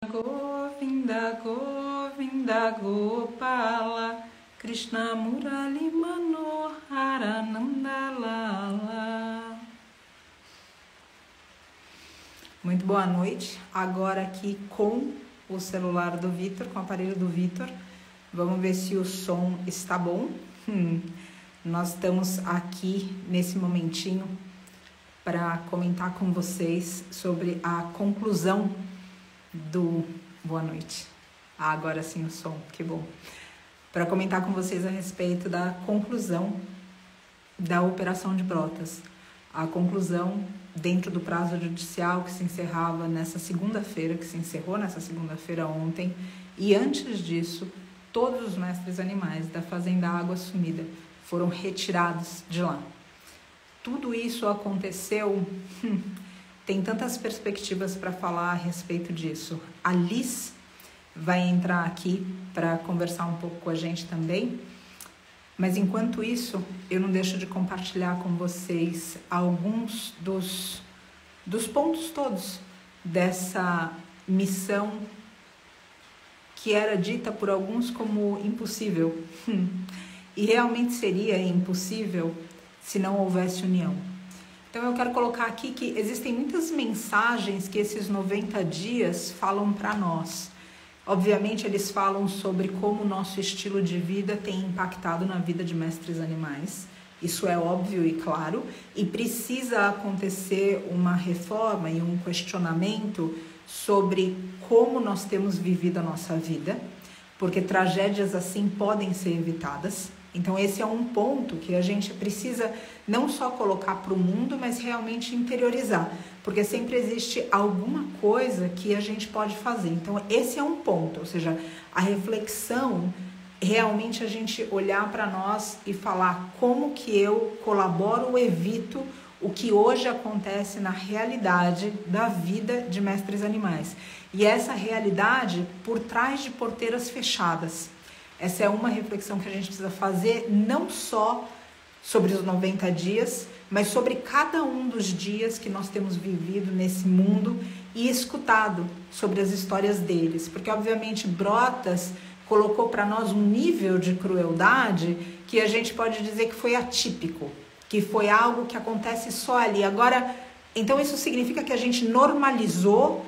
Govinda, Govinda, Gopala, Krishna Murali Manohara Nandalala. Muito boa noite. Agora aqui com o celular do Vitor, com o aparelho do Vitor. Vamos ver se o som está bom. Nós estamos aqui nesse momentinho para comentar com vocês sobre a conclusão do... Boa noite. Agora sim o som, que bom. Para comentar com vocês a respeito da conclusão da operação de Brotas. A conclusão dentro do prazo judicial que se encerrava nessa segunda-feira, que se encerrou nessa segunda-feira ontem. E antes disso, todos os mestres animais da Fazenda Água Sumida foram retirados de lá. Tudo isso aconteceu... Tem tantas perspectivas para falar a respeito disso. A Liz vai entrar aqui para conversar um pouco com a gente também. Mas enquanto isso, eu não deixo de compartilhar com vocês alguns dos pontos todos dessa missão que era dita por alguns como impossível. E realmente seria impossível se não houvesse união. Então eu quero colocar aqui que existem muitas mensagens que esses 90 dias falam para nós. Obviamente eles falam sobre como o nosso estilo de vida tem impactado na vida de mestres animais. Isso é óbvio e claro. E precisa acontecer uma reforma e um questionamento sobre como nós temos vivido a nossa vida. Porque tragédias assim podem ser evitadas. Então esse é um ponto que a gente precisa não só colocar para o mundo, mas realmente interiorizar, porque sempre existe alguma coisa que a gente pode fazer. Então esse é um ponto, ou seja, a reflexão, realmente a gente olhar para nós e falar como que eu colaboro ou evito o que hoje acontece na realidade da vida de mestres animais. E essa realidade por trás de porteiras fechadas. Essa é uma reflexão que a gente precisa fazer, não só sobre os 90 dias, mas sobre cada um dos dias que nós temos vivido nesse mundo e escutado sobre as histórias deles. Porque, obviamente, Brotas colocou para nós um nível de crueldade que a gente pode dizer que foi atípico, que foi algo que acontece só ali. Agora, então isso significa que a gente normalizou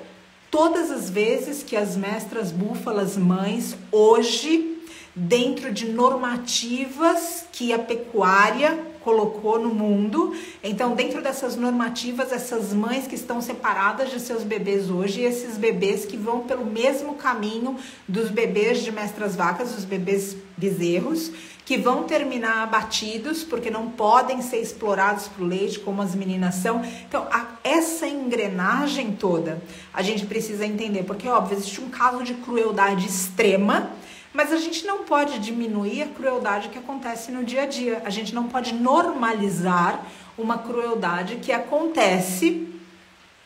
todas as vezes que as mestras búfalas mães hoje... dentro de normativas que a pecuária colocou no mundo. Então, dentro dessas normativas, essas mães que estão separadas de seus bebês hoje, e esses bebês que vão pelo mesmo caminho dos bebês de mestras vacas, os bebês bezerros, que vão terminar abatidos porque não podem ser explorados para o leite como as meninas são. Então, essa engrenagem toda a gente precisa entender, porque, óbvio, existe um caso de crueldade extrema, mas a gente não pode diminuir a crueldade que acontece no dia a dia. A gente não pode normalizar uma crueldade que acontece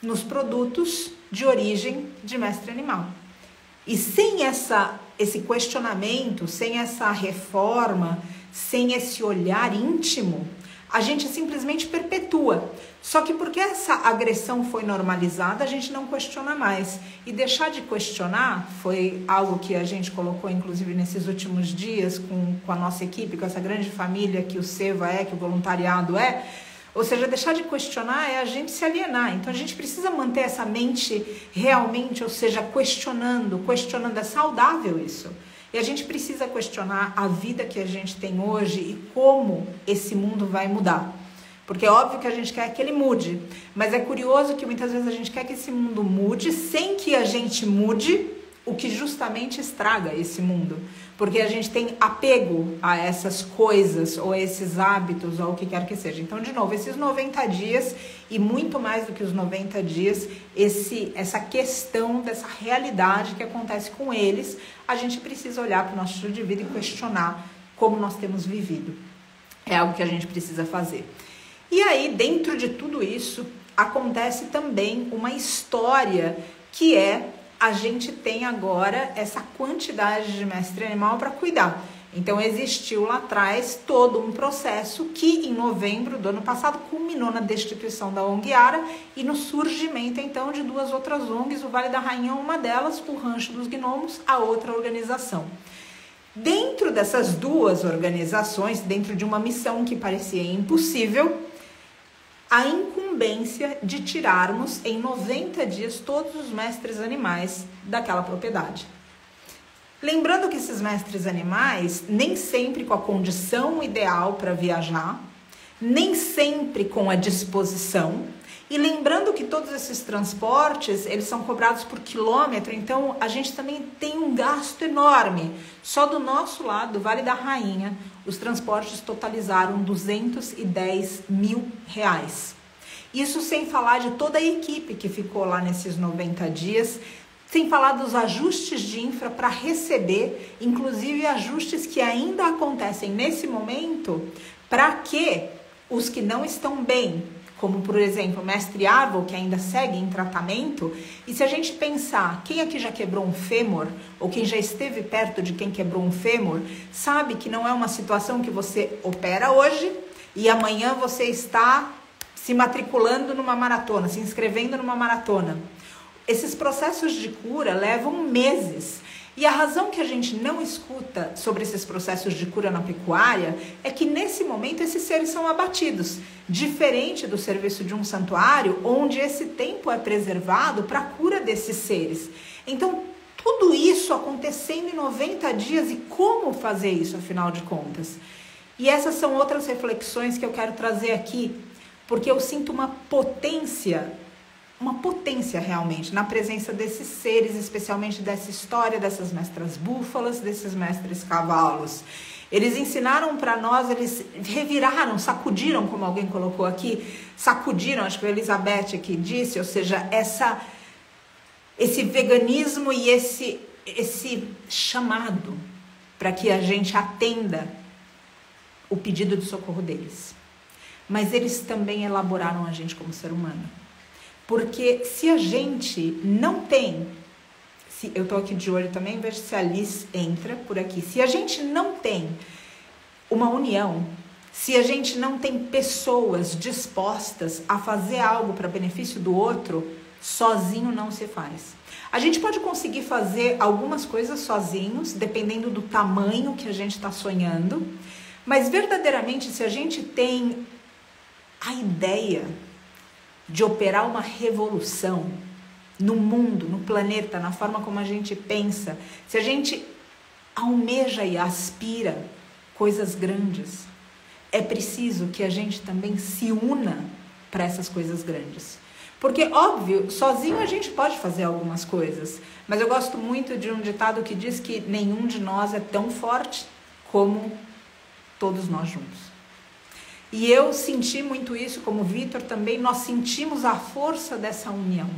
nos produtos de origem de mestre animal. E sem esse questionamento, sem essa reforma, sem esse olhar íntimo, a gente simplesmente perpetua. Só que porque essa agressão foi normalizada, a gente não questiona mais. E deixar de questionar foi algo que a gente colocou, inclusive, nesses últimos dias com a nossa equipe, com essa grande família que o SEVA é, que o voluntariado é. Ou seja, deixar de questionar é a gente se alienar. Então, a gente precisa manter essa mente realmente, ou seja, questionando. É saudável isso. E a gente precisa questionar a vida que a gente tem hoje e como esse mundo vai mudar. Porque é óbvio que a gente quer que ele mude, mas é curioso que muitas vezes a gente quer que esse mundo mude sem que a gente mude o que justamente estraga esse mundo. Porque a gente tem apego a essas coisas ou a esses hábitos ou o que quer que seja. Então, de novo, esses 90 dias e muito mais do que os 90 dias, essa questão dessa realidade que acontece com eles, a gente precisa olhar para o nosso estilo de vida e questionar como nós temos vivido. É algo que a gente precisa fazer. E aí, dentro de tudo isso, acontece também uma história que é a gente tem agora essa quantidade de mestre animal para cuidar. Então existiu lá atrás todo um processo que em novembro do ano passado culminou na destituição da ONG Ara e no surgimento então de duas outras ONGs, o Vale da Rainha uma delas, o Rancho dos Gnomos, a outra organização. Dentro dessas duas organizações, dentro de uma missão que parecia impossível, a incumbência de tirarmos em 90 dias todos os mestres animais daquela propriedade. Lembrando que esses mestres animais, nem sempre com a condição ideal para viajar, nem sempre com a disposição, e lembrando que todos esses transportes, eles são cobrados por quilômetro, então a gente também tem um gasto enorme. Só do nosso lado, do Vale da Rainha, os transportes totalizaram R$210 mil. Isso sem falar de toda a equipe que ficou lá nesses 90 dias, sem falar dos ajustes de infra para receber, inclusive ajustes que ainda acontecem nesse momento, para que os que não estão bem, como por exemplo o mestre Arvo, que ainda segue em tratamento, e se a gente pensar, quem aqui já quebrou um fêmur, ou quem já esteve perto de quem quebrou um fêmur, sabe que não é uma situação que você opera hoje e amanhã você está se matriculando numa maratona, se inscrevendo numa maratona. Esses processos de cura levam meses. E a razão que a gente não escuta sobre esses processos de cura na pecuária é que nesse momento esses seres são abatidos, diferente do serviço de um santuário, onde esse tempo é preservado para a cura desses seres. Então, tudo isso acontecendo em 90 dias, e como fazer isso, afinal de contas? E essas são outras reflexões que eu quero trazer aqui, porque eu sinto uma potência realmente na presença desses seres, especialmente dessa história dessas mestras búfalas, desses mestres cavalos. Eles ensinaram para nós, eles reviraram, sacudiram, como alguém colocou aqui, sacudiram, acho que a Elizabeth aqui disse, ou seja, esse veganismo e esse chamado para que a gente atenda o pedido de socorro deles. Mas eles também elaboraram a gente como ser humano. Porque se a gente não tem, eu estou aqui de olho também, vejo se a Liz entra por aqui. Se a gente não tem uma união, se a gente não tem pessoas dispostas a fazer algo para benefício do outro, sozinho não se faz. A gente pode conseguir fazer algumas coisas sozinhos, dependendo do tamanho que a gente está sonhando, mas verdadeiramente se a gente tem a ideia de operar uma revolução no mundo, no planeta, na forma como a gente pensa, se a gente almeja e aspira coisas grandes, é preciso que a gente também se una para essas coisas grandes. Porque, óbvio, sozinho a gente pode fazer algumas coisas, mas eu gosto muito de um ditado que diz que nenhum de nós é tão forte como todos nós juntos. E eu senti muito isso, como o Vitor também, nós sentimos a força dessa união,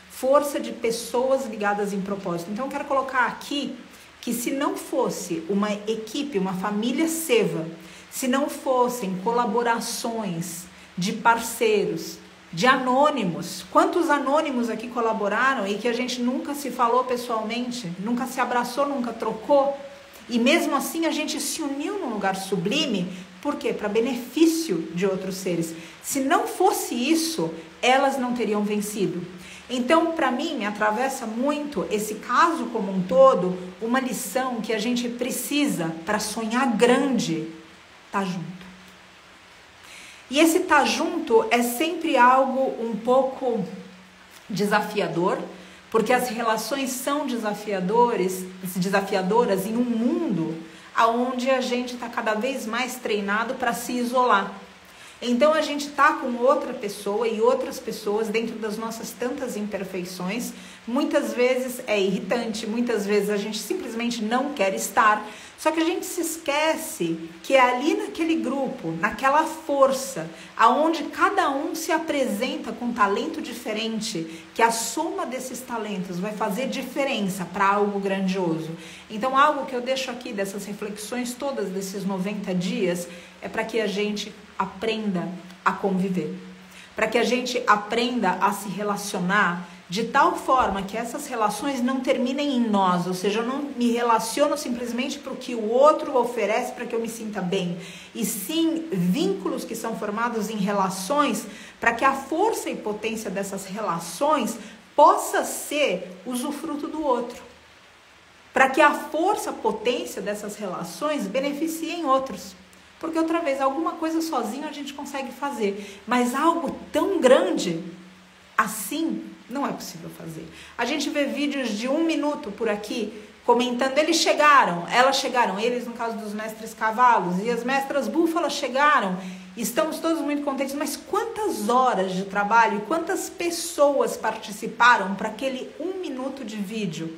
força de pessoas ligadas em propósito. Então eu quero colocar aqui que se não fosse uma equipe, uma família Seva, se não fossem colaborações de parceiros, de anônimos, quantos anônimos aqui colaboraram e que a gente nunca se falou pessoalmente, nunca se abraçou, nunca trocou, e mesmo assim a gente se uniu num lugar sublime. Por quê? Para benefício de outros seres. Se não fosse isso, elas não teriam vencido. Então, para mim, me atravessa muito esse caso como um todo, uma lição que a gente precisa para sonhar grande, tá junto. E esse tá junto é sempre algo um pouco desafiador, porque as relações são desafiadoras em um mundo onde a gente está cada vez mais treinado para se isolar. Então a gente está com outra pessoa e outras pessoas dentro das nossas tantas imperfeições. Muitas vezes é irritante, muitas vezes a gente simplesmente não quer estar. Só que a gente se esquece que é ali naquele grupo, naquela força, aonde cada um se apresenta com um talento diferente, que a soma desses talentos vai fazer diferença para algo grandioso. Então algo que eu deixo aqui dessas reflexões todas desses 90 dias é para que a gente aprenda a conviver, para que a gente aprenda a se relacionar de tal forma que essas relações não terminem em nós, ou seja, eu não me relaciono simplesmente para o que o outro oferece para que eu me sinta bem, e sim vínculos que são formados em relações para que a força e potência dessas relações possa ser usufruto do outro, para que a força, potência dessas relações beneficiem outros. Porque outra vez, alguma coisa sozinho a gente consegue fazer, mas algo tão grande assim não é possível fazer. A gente vê vídeos de 1 minuto por aqui comentando, eles chegaram, elas chegaram, eles no caso dos mestres cavalos e as mestras búfalas chegaram, estamos todos muito contentes, mas quantas horas de trabalho e quantas pessoas participaram para aquele 1 minuto de vídeo?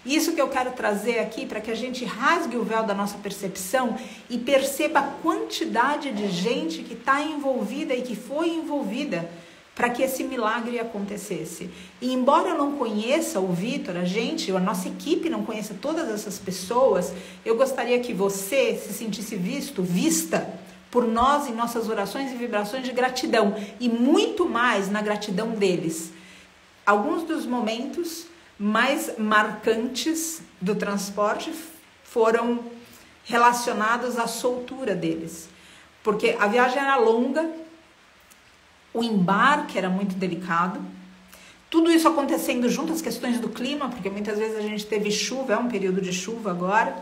Isso que eu quero trazer aqui para que a gente rasgue o véu da nossa percepção e perceba a quantidade de gente que está envolvida e que foi envolvida para que esse milagre acontecesse. E embora eu não conheça o Vitor, a nossa equipe não conheça todas essas pessoas, eu gostaria que você se sentisse vista por nós em nossas orações e vibrações de gratidão, e muito mais na gratidão deles. Alguns dos momentos mais marcantes do transporte foram relacionados à soltura deles, porque a viagem era longa, o embarque era muito delicado, tudo isso acontecendo junto às questões do clima, porque muitas vezes a gente teve chuva, é um período de chuva agora,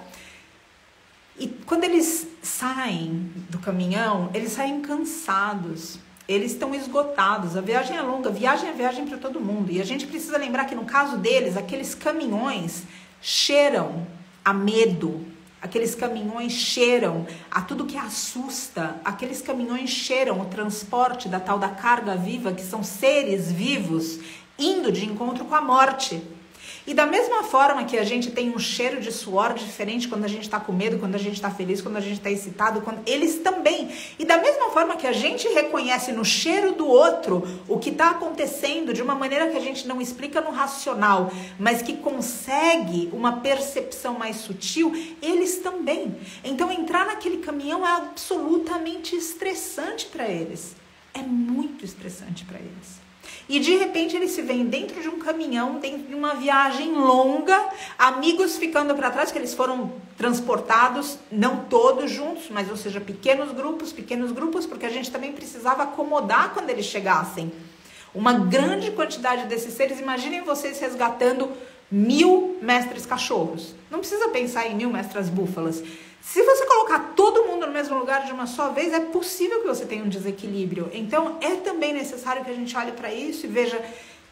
e quando eles saem do caminhão, eles saem cansados, eles estão esgotados, a viagem é longa, viagem é viagem para todo mundo, e a gente precisa lembrar que no caso deles, aqueles caminhões cheiram a medo, aqueles caminhões cheiram a tudo que assusta, aqueles caminhões cheiram o transporte da tal da carga viva, que são seres vivos indo de encontro com a morte. E da mesma forma que a gente tem um cheiro de suor diferente quando a gente está com medo, quando a gente está feliz, quando a gente está excitado, eles também. E da mesma forma que a gente reconhece no cheiro do outro o que está acontecendo de uma maneira que a gente não explica no racional, mas que consegue uma percepção mais sutil, eles também. Então entrar naquele caminhão é absolutamente estressante para eles. É muito estressante para eles. E de repente eles se veem dentro de um caminhão, dentro de uma viagem longa, amigos ficando para trás, que eles foram transportados, não todos juntos, mas ou seja, pequenos grupos, porque a gente também precisava acomodar quando eles chegassem. Uma grande quantidade desses seres, imaginem vocês resgatando 1000 mestres cachorros. Não precisa pensar em 1000 mestras búfalas. Se você colocar todo mundo no mesmo lugar de uma só vez, é possível que você tenha um desequilíbrio. Então, é também necessário que a gente olhe para isso e veja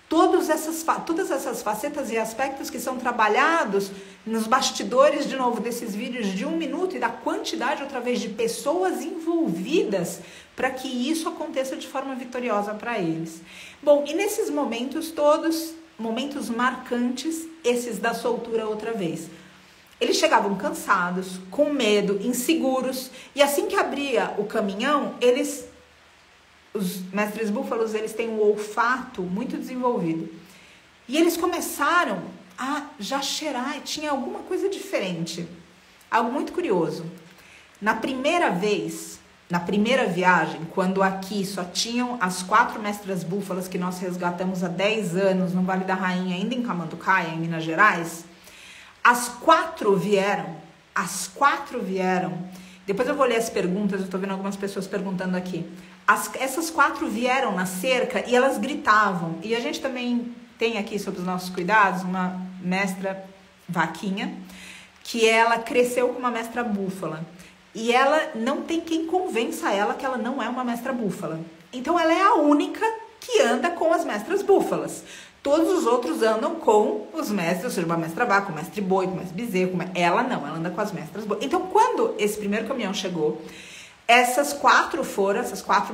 todas essas facetas e aspectos que são trabalhados nos bastidores, de novo, desses vídeos de 1 minuto e da quantidade, outra vez, de pessoas envolvidas para que isso aconteça de forma vitoriosa para eles. Bom, e nesses momentos todos, momentos marcantes, esses da soltura outra vez. Eles chegavam cansados, com medo, inseguros, e assim que abria o caminhão, os mestres búfalos, eles têm um olfato muito desenvolvido. E eles começaram a já cheirar, e tinha alguma coisa diferente. Algo muito curioso. Na primeira viagem, quando aqui só tinham as 4 mestras búfalas que nós resgatamos há 10 anos no Vale da Rainha, ainda em Camanducaia, em Minas Gerais, as 4 vieram. Depois eu vou ler as perguntas, eu tô vendo algumas pessoas perguntando aqui. Essas 4 vieram na cerca e elas gritavam. E a gente também tem aqui, sob os nossos cuidados, uma mestra vaquinha, que ela cresceu com uma mestra búfala. E ela não tem quem convença ela que ela não é uma mestra búfala. Então ela é a única que anda com as mestras búfalas. Todos os outros andam com os mestres, ou seja, uma mestra vaca, um mestre boi, um mestre bezerro. Ela não, ela anda com as mestras boi. Então, quando esse primeiro caminhão chegou, essas 4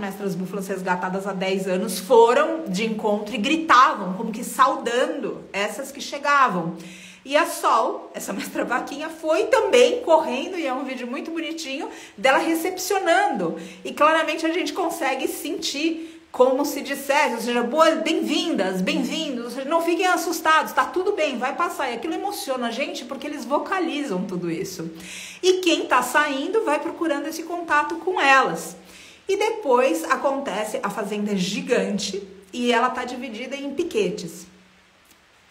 mestras búfalas resgatadas há 10 anos, foram de encontro e gritavam, como que saudando essas que chegavam. E a Sol, essa mestra vaquinha, foi também correndo, e é um vídeo muito bonitinho, dela recepcionando. E claramente a gente consegue sentir como se dissesse, ou seja, boas, bem-vindas, bem-vindos, ou seja, não fiquem assustados, tá tudo bem, vai passar. E aquilo emociona a gente porque eles vocalizam tudo isso. E quem tá saindo vai procurando esse contato com elas. E depois acontece, a fazenda é gigante e ela tá dividida em piquetes.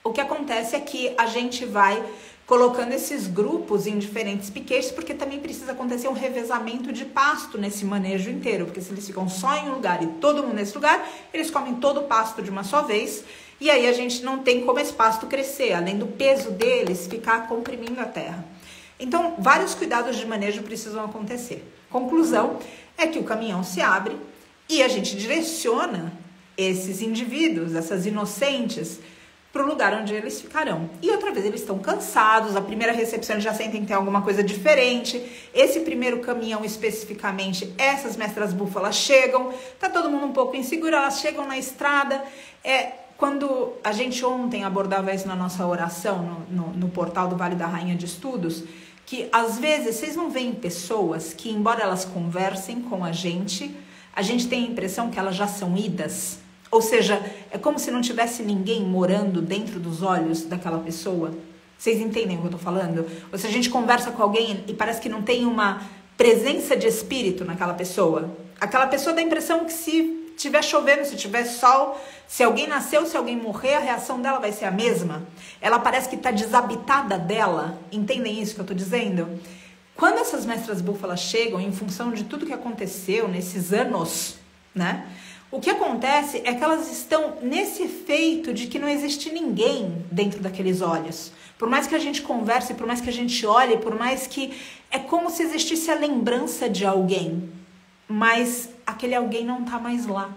o que acontece é que a gente vai colocando esses grupos em diferentes piquetes, porque também precisa acontecer um revezamento de pasto nesse manejo inteiro, porque se eles ficam só em um lugar e todo mundo nesse lugar, eles comem todo o pasto de uma só vez, e aí a gente não tem como esse pasto crescer, além do peso deles ficar comprimindo a terra. Então, vários cuidados de manejo precisam acontecer. Conclusão é que o caminhão se abre e a gente direciona esses indivíduos, essas inocentes, para o lugar onde eles ficarão. E outra vez, eles estão cansados, a primeira recepção eles já sentem que tem alguma coisa diferente. Esse primeiro caminhão especificamente, essas mestras búfalas chegam, tá todo mundo um pouco inseguro, elas chegam na estrada. Quando a gente ontem abordava isso na nossa oração, no portal do Vale da Rainha de Estudos, que às vezes vocês não veem pessoas que, embora elas conversem com a gente tem a impressão que elas já são idas. Ou seja, é como se não tivesse ninguém morando dentro dos olhos daquela pessoa. Vocês entendem o que eu tô falando? Ou seja, a gente conversa com alguém e parece que não tem uma presença de espírito naquela pessoa. Aquela pessoa dá a impressão que se tiver chovendo, se tiver sol, se alguém nasceu, se alguém morrer, a reação dela vai ser a mesma. Ela parece que está desabitada dela. Entendem isso que eu tô dizendo? Quando essas mestras búfalas chegam, em função de tudo que aconteceu nesses anos, né? O que acontece é que elas estão nesse efeito de que não existe ninguém dentro daqueles olhos. Por mais que a gente converse, por mais que a gente olhe, por mais que... É como se existisse a lembrança de alguém, mas aquele alguém não está mais lá.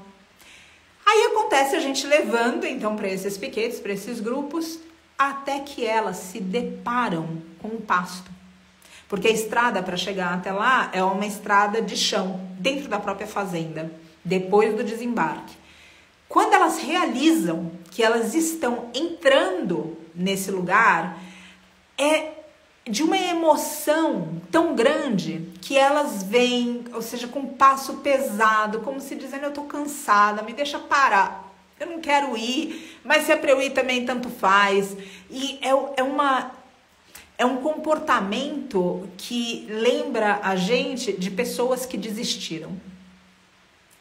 Aí acontece a gente levando, então, para esses piquetes, para esses grupos, até que elas se deparam com o pasto. Porque a estrada para chegar até lá é uma estrada de chão, dentro da própria fazenda, depois do desembarque. Quando elas realizam que elas estão entrando nesse lugar, é de uma emoção tão grande que elas vêm, ou seja, com um passo pesado, como se dizendo, eu tô cansada, me deixa parar, eu não quero ir, mas se é para eu ir também, tanto faz. E é um comportamento que lembra a gente de pessoas que desistiram,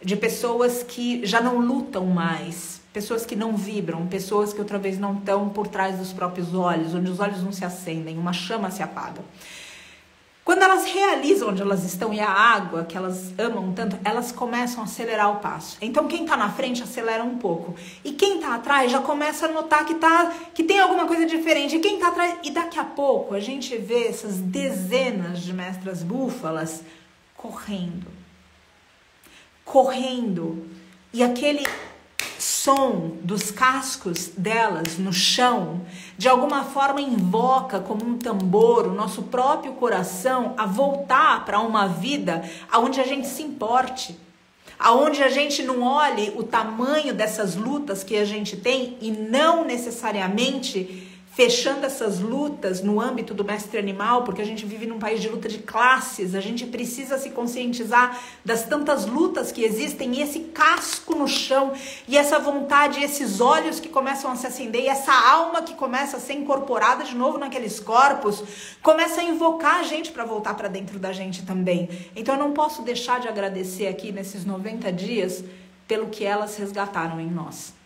de pessoas que já não lutam mais, pessoas que não vibram, pessoas que outra vez não estão por trás dos próprios olhos, onde os olhos não se acendem, uma chama se apaga. Quando elas realizam onde elas estão e a água que elas amam tanto, elas começam a acelerar o passo. Então quem está na frente acelera um pouco. E quem está atrás já começa a notar que tem alguma coisa diferente. E quem está atrás... E daqui a pouco a gente vê essas dezenas de mestras búfalas correndo. E aquele som dos cascos delas no chão, de alguma forma invoca como um tambor o nosso próprio coração a voltar para uma vida onde a gente se importe, aonde a gente não olhe o tamanho dessas lutas que a gente tem e não necessariamente fechando essas lutas no âmbito do mestre animal, porque a gente vive num país de luta de classes, a gente precisa se conscientizar das tantas lutas que existem e esse casco no chão e essa vontade, esses olhos que começam a se acender e essa alma que começa a ser incorporada de novo naqueles corpos, começa a invocar a gente para voltar para dentro da gente também. Então eu não posso deixar de agradecer aqui nesses 90 dias pelo que elas resgataram em nós.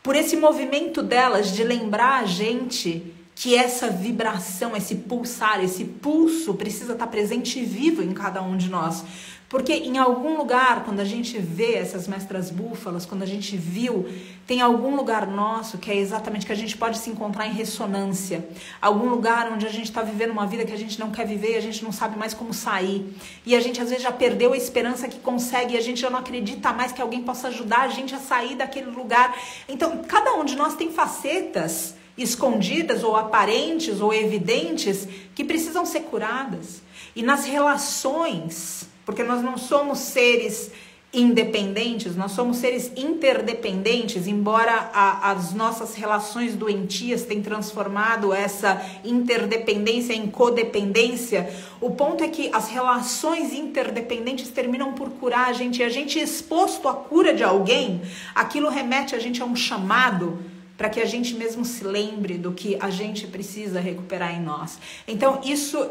Por esse movimento delas de lembrar a gente que essa vibração, esse pulsar, esse pulso precisa estar presente e vivo em cada um de nós. Porque em algum lugar, quando a gente vê essas mestras búfalas, quando a gente viu, tem algum lugar nosso que é exatamente que a gente pode se encontrar em ressonância. Algum lugar onde a gente está vivendo uma vida que a gente não quer viver e a gente não sabe mais como sair. E a gente às vezes já perdeu a esperança que consegue e a gente já não acredita mais que alguém possa ajudar a gente a sair daquele lugar. Então, cada um de nós tem facetas escondidas ou aparentes ou evidentes que precisam ser curadas. E nas relações... Porque nós não somos seres independentes, nós somos seres interdependentes, embora as nossas relações doentias tenham transformado essa interdependência em codependência. O ponto é que as relações interdependentes terminam por curar a gente, e a gente exposto à cura de alguém, aquilo remete a gente a um chamado para que a gente mesmo se lembre do que a gente precisa recuperar em nós. Então,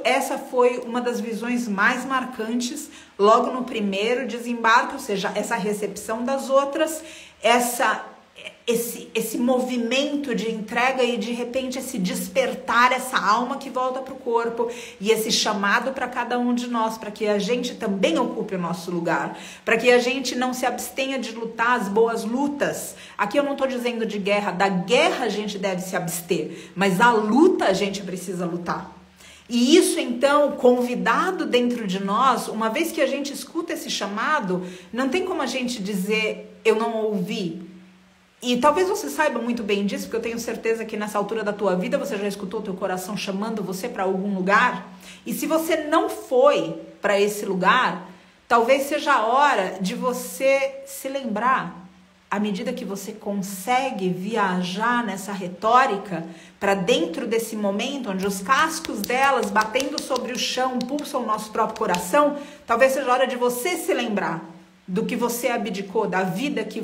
essa foi uma das visões mais marcantes logo no primeiro desembarque, ou seja, essa recepção das outras, esse movimento de entrega e de repente esse despertar, essa alma que volta para o corpo e esse chamado para cada um de nós, para que a gente também ocupe o nosso lugar, para que a gente não se abstenha de lutar as boas lutas. Aqui eu não estou dizendo de guerra, da guerra a gente deve se abster, mas a luta a gente precisa lutar. E isso então, convidado dentro de nós, uma vez que a gente escuta esse chamado, não tem como a gente dizer, eu não ouvi. E talvez você saiba muito bem disso, porque eu tenho certeza que nessa altura da tua vida você já escutou o teu coração chamando você para algum lugar. E se você não foi para esse lugar, talvez seja a hora de você se lembrar, à medida que você consegue viajar nessa retórica, para dentro desse momento onde os cascos delas batendo sobre o chão pulsam o nosso próprio coração, talvez seja a hora de você se lembrar do que você abdicou, da vida que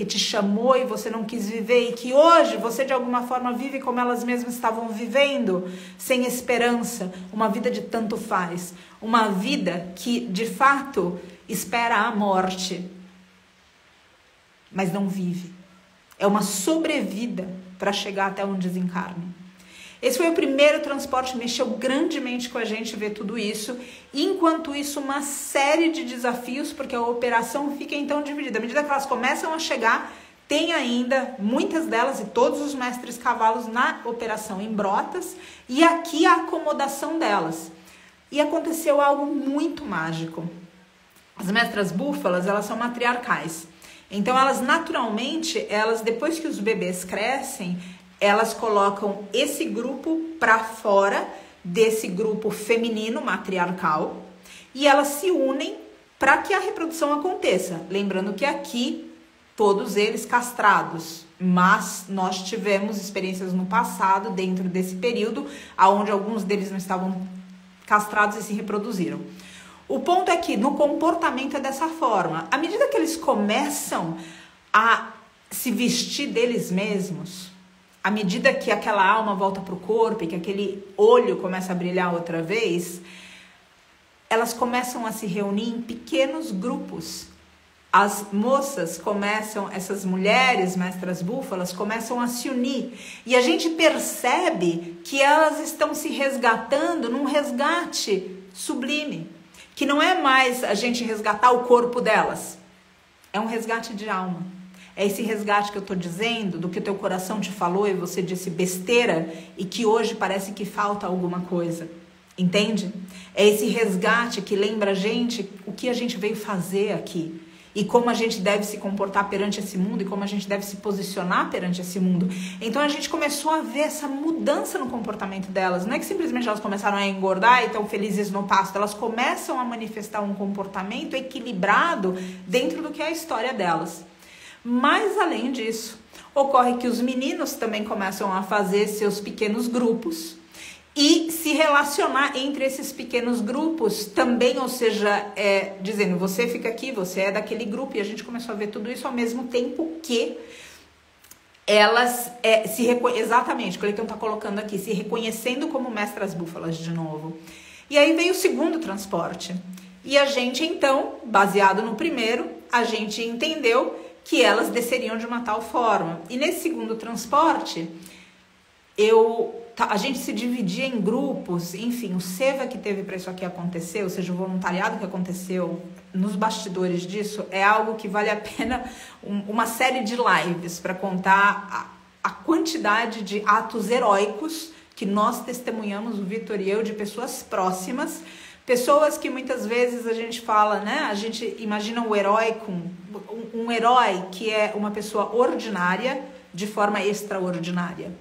te chamou e você não quis viver e que hoje você de alguma forma vive como elas mesmas estavam vivendo, sem esperança, uma vida de tanto faz, uma vida que de fato espera a morte, mas não vive. É uma sobrevida para chegar até um desencarne. Esse foi o primeiro transporte, mexeu grandemente com a gente ver tudo isso. Enquanto isso, uma série de desafios, porque a operação fica então dividida. À medida que elas começam a chegar, tem ainda muitas delas e todos os mestres cavalos na operação em Brotas e aqui a acomodação delas. E aconteceu algo muito mágico. As mestras búfalas, elas são matriarcais. Então, elas naturalmente, depois que os bebês crescem, elas colocam esse grupo para fora desse grupo feminino matriarcal e elas se unem para que a reprodução aconteça. Lembrando que aqui, todos eles castrados, mas nós tivemos experiências no passado, dentro desse período, onde alguns deles não estavam castrados e se reproduziram. O ponto é que no comportamento é dessa forma. À medida que eles começam a se vestir deles mesmos, à medida que aquela alma volta para o corpo e que aquele olho começa a brilhar outra vez, elas começam a se reunir em pequenos grupos. As moças começam, essas mulheres, mestras búfalas, começam a se unir. E a gente percebe que elas estão se resgatando num resgate sublime. Que não é mais a gente resgatar o corpo delas. É um resgate de alma. É esse resgate que eu estou dizendo, do que o teu coração te falou e você disse besteira e que hoje parece que falta alguma coisa. Entende? É esse resgate que lembra a gente o que a gente veio fazer aqui. E como a gente deve se comportar perante esse mundo e como a gente deve se posicionar perante esse mundo. Então a gente começou a ver essa mudança no comportamento delas. Não é que simplesmente elas começaram a engordar e estão felizes no pasto. Elas começam a manifestar um comportamento equilibrado dentro do que é a história delas. Mas além disso, ocorre que os meninos também começam a fazer seus pequenos grupos e se relacionar entre esses pequenos grupos também, ou seja, dizendo, você fica aqui, você é daquele grupo, e a gente começou a ver tudo isso ao mesmo tempo que elas exatamente, o que ele está colocando aqui, se reconhecendo como mestras búfalas de novo. E aí veio o segundo transporte. E a gente então, baseado no primeiro, a gente entendeu que elas desceriam de uma tal forma. E nesse segundo transporte, a gente se dividia em grupos, enfim, o seva que teve para isso aqui acontecer, ou seja, o voluntariado que aconteceu nos bastidores disso, é algo que vale a pena uma série de lives para contar a quantidade de atos heróicos que nós testemunhamos, o Vitor e eu, de pessoas próximas, pessoas que muitas vezes a gente fala, né? A gente imagina o herói um herói que é uma pessoa ordinária de forma extraordinária.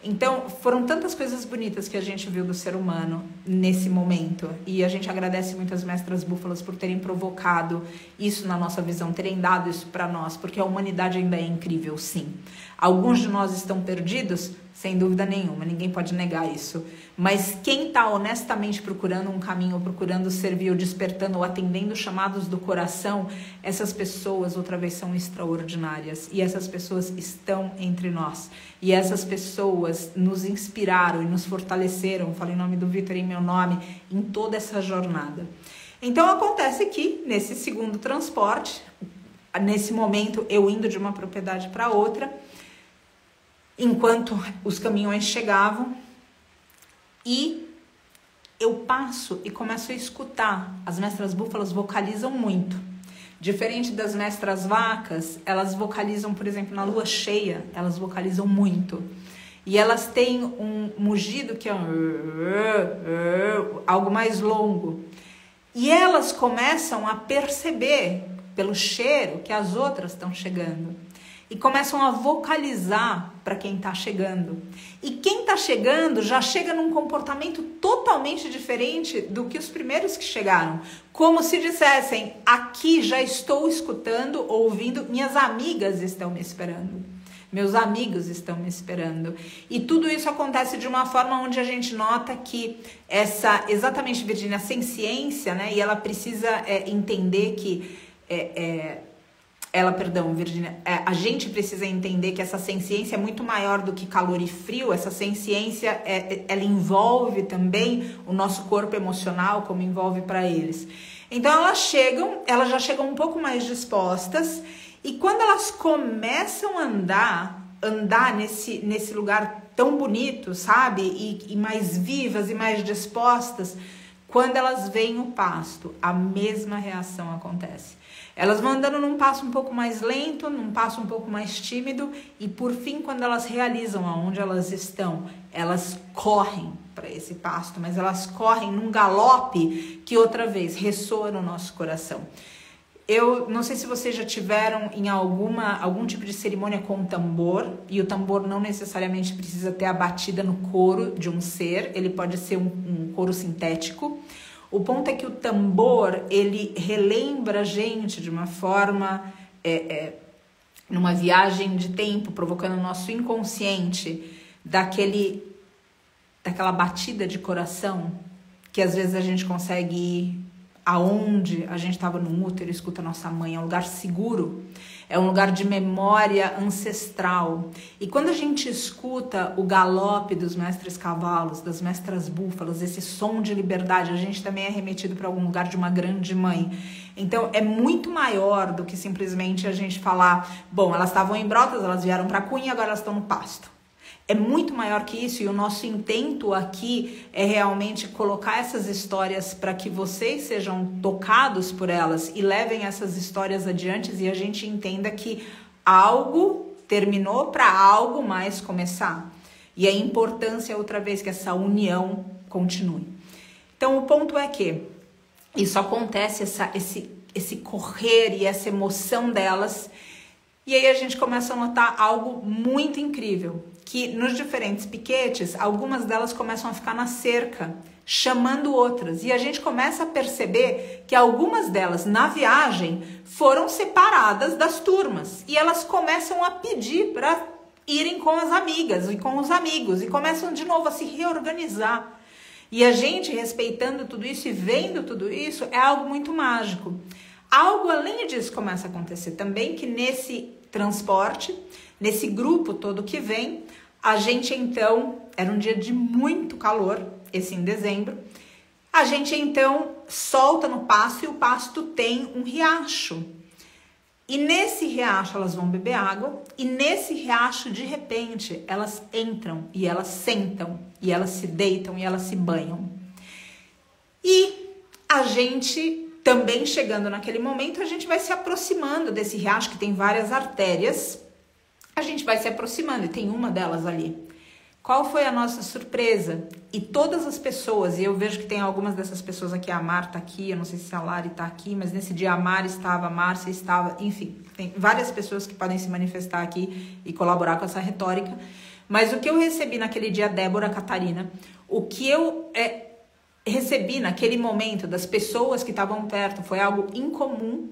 Então, foram tantas coisas bonitas que a gente viu do ser humano nesse momento. E a gente agradece muito as mestras búfalas por terem provocado isso na nossa visão, terem dado isso para nós, porque a humanidade ainda é incrível, sim. Alguns de nós estão perdidos, sem dúvida nenhuma, ninguém pode negar isso. Mas quem está honestamente procurando um caminho, procurando servir, ou despertando, ou atendendo chamados do coração, essas pessoas outra vez são extraordinárias. E essas pessoas estão entre nós. E essas pessoas nos inspiraram e nos fortaleceram, falo em nome do Vitor e em meu nome, em toda essa jornada. Então acontece que, nesse segundo transporte, nesse momento eu indo de uma propriedade para outra, enquanto os caminhões chegavam, e eu passo e começo a escutar. As mestras búfalas vocalizam muito. Diferente das mestras vacas, elas vocalizam, por exemplo, na lua cheia, elas vocalizam muito. E elas têm um mugido que é algo mais longo. E elas começam a perceber, pelo cheiro, que as outras estão chegando. E começam a vocalizar para quem está chegando. E quem está chegando já chega num comportamento totalmente diferente do que os primeiros que chegaram. Como se dissessem, aqui já estou escutando, ouvindo, minhas amigas estão me esperando. Meus amigos estão me esperando. E tudo isso acontece de uma forma onde a gente nota que exatamente, Virgínia, sem ciência, né? E ela precisa entender que... Virgínia, a gente precisa entender que essa senciência é muito maior do que calor e frio. Essa senciência, ela envolve também o nosso corpo emocional, como envolve para eles. Então elas já chegam um pouco mais dispostas, e quando elas começam a andar nesse lugar tão bonito, sabe? E mais vivas e mais dispostas, quando elas veem o pasto, a mesma reação acontece. Elas vão andando num passo um pouco mais lento, num passo um pouco mais tímido, e por fim, quando elas realizam aonde elas estão, elas correm para esse pasto, mas elas correm num galope que outra vez ressoa no nosso coração. Eu não sei se vocês já tiveram em algum tipo de cerimônia com tambor, e o tambor não necessariamente precisa ter a batida no couro de um ser, ele pode ser um couro sintético. O ponto é que o tambor, ele relembra a gente de uma forma, numa viagem de tempo, provocando o nosso inconsciente, daquela batida de coração, que às vezes a gente consegue ir aonde a gente estava no útero, escuta a nossa mãe. É um lugar seguro, é um lugar de memória ancestral. E quando a gente escuta o galope dos mestres cavalos, das mestras búfalas, esse som de liberdade, a gente também é remetido para algum lugar de uma grande mãe. Então é muito maior do que simplesmente a gente falar, bom, elas estavam em Brotas, elas vieram para Cunha, agora elas estão no pasto. É muito maior que isso, e o nosso intento aqui é realmente colocar essas histórias para que vocês sejam tocados por elas e levem essas histórias adiante, e a gente entenda que algo terminou para algo mais começar. E a importância, outra vez, que essa união continue. Então, o ponto é que isso acontece, esse correr e essa emoção delas, e aí a gente começa a notar algo muito incrível, que nos diferentes piquetes, algumas delas começam a ficar na cerca, chamando outras. E a gente começa a perceber que algumas delas, na viagem, foram separadas das turmas. E elas começam a pedir para irem com as amigas e com os amigos. E começam de novo a se reorganizar. E a gente, respeitando tudo isso e vendo tudo isso, é algo muito mágico. Algo além disso começa a acontecer também, que nesse transporte, nesse grupo todo que vem, a gente então, era um dia de muito calor, esse em dezembro, a gente então solta no pasto, e o pasto tem um riacho. E nesse riacho elas vão beber água, e nesse riacho, de repente, elas entram, e elas sentam, e elas se deitam, e elas se banham. E a gente, também chegando naquele momento, a gente vai se aproximando desse riacho, que tem várias artérias. A gente vai se aproximando, e tem uma delas ali. Qual foi a nossa surpresa? E todas as pessoas, e eu vejo que tem algumas dessas pessoas aqui, a Mar tá aqui, eu não sei se a Lari tá aqui, mas nesse dia a Mar estava, a Márcia estava, enfim, tem várias pessoas que podem se manifestar aqui e colaborar com essa retórica. Mas o que eu recebi naquele dia, Débora, Catarina, o que eu recebi naquele momento das pessoas que estavam perto foi algo incomum,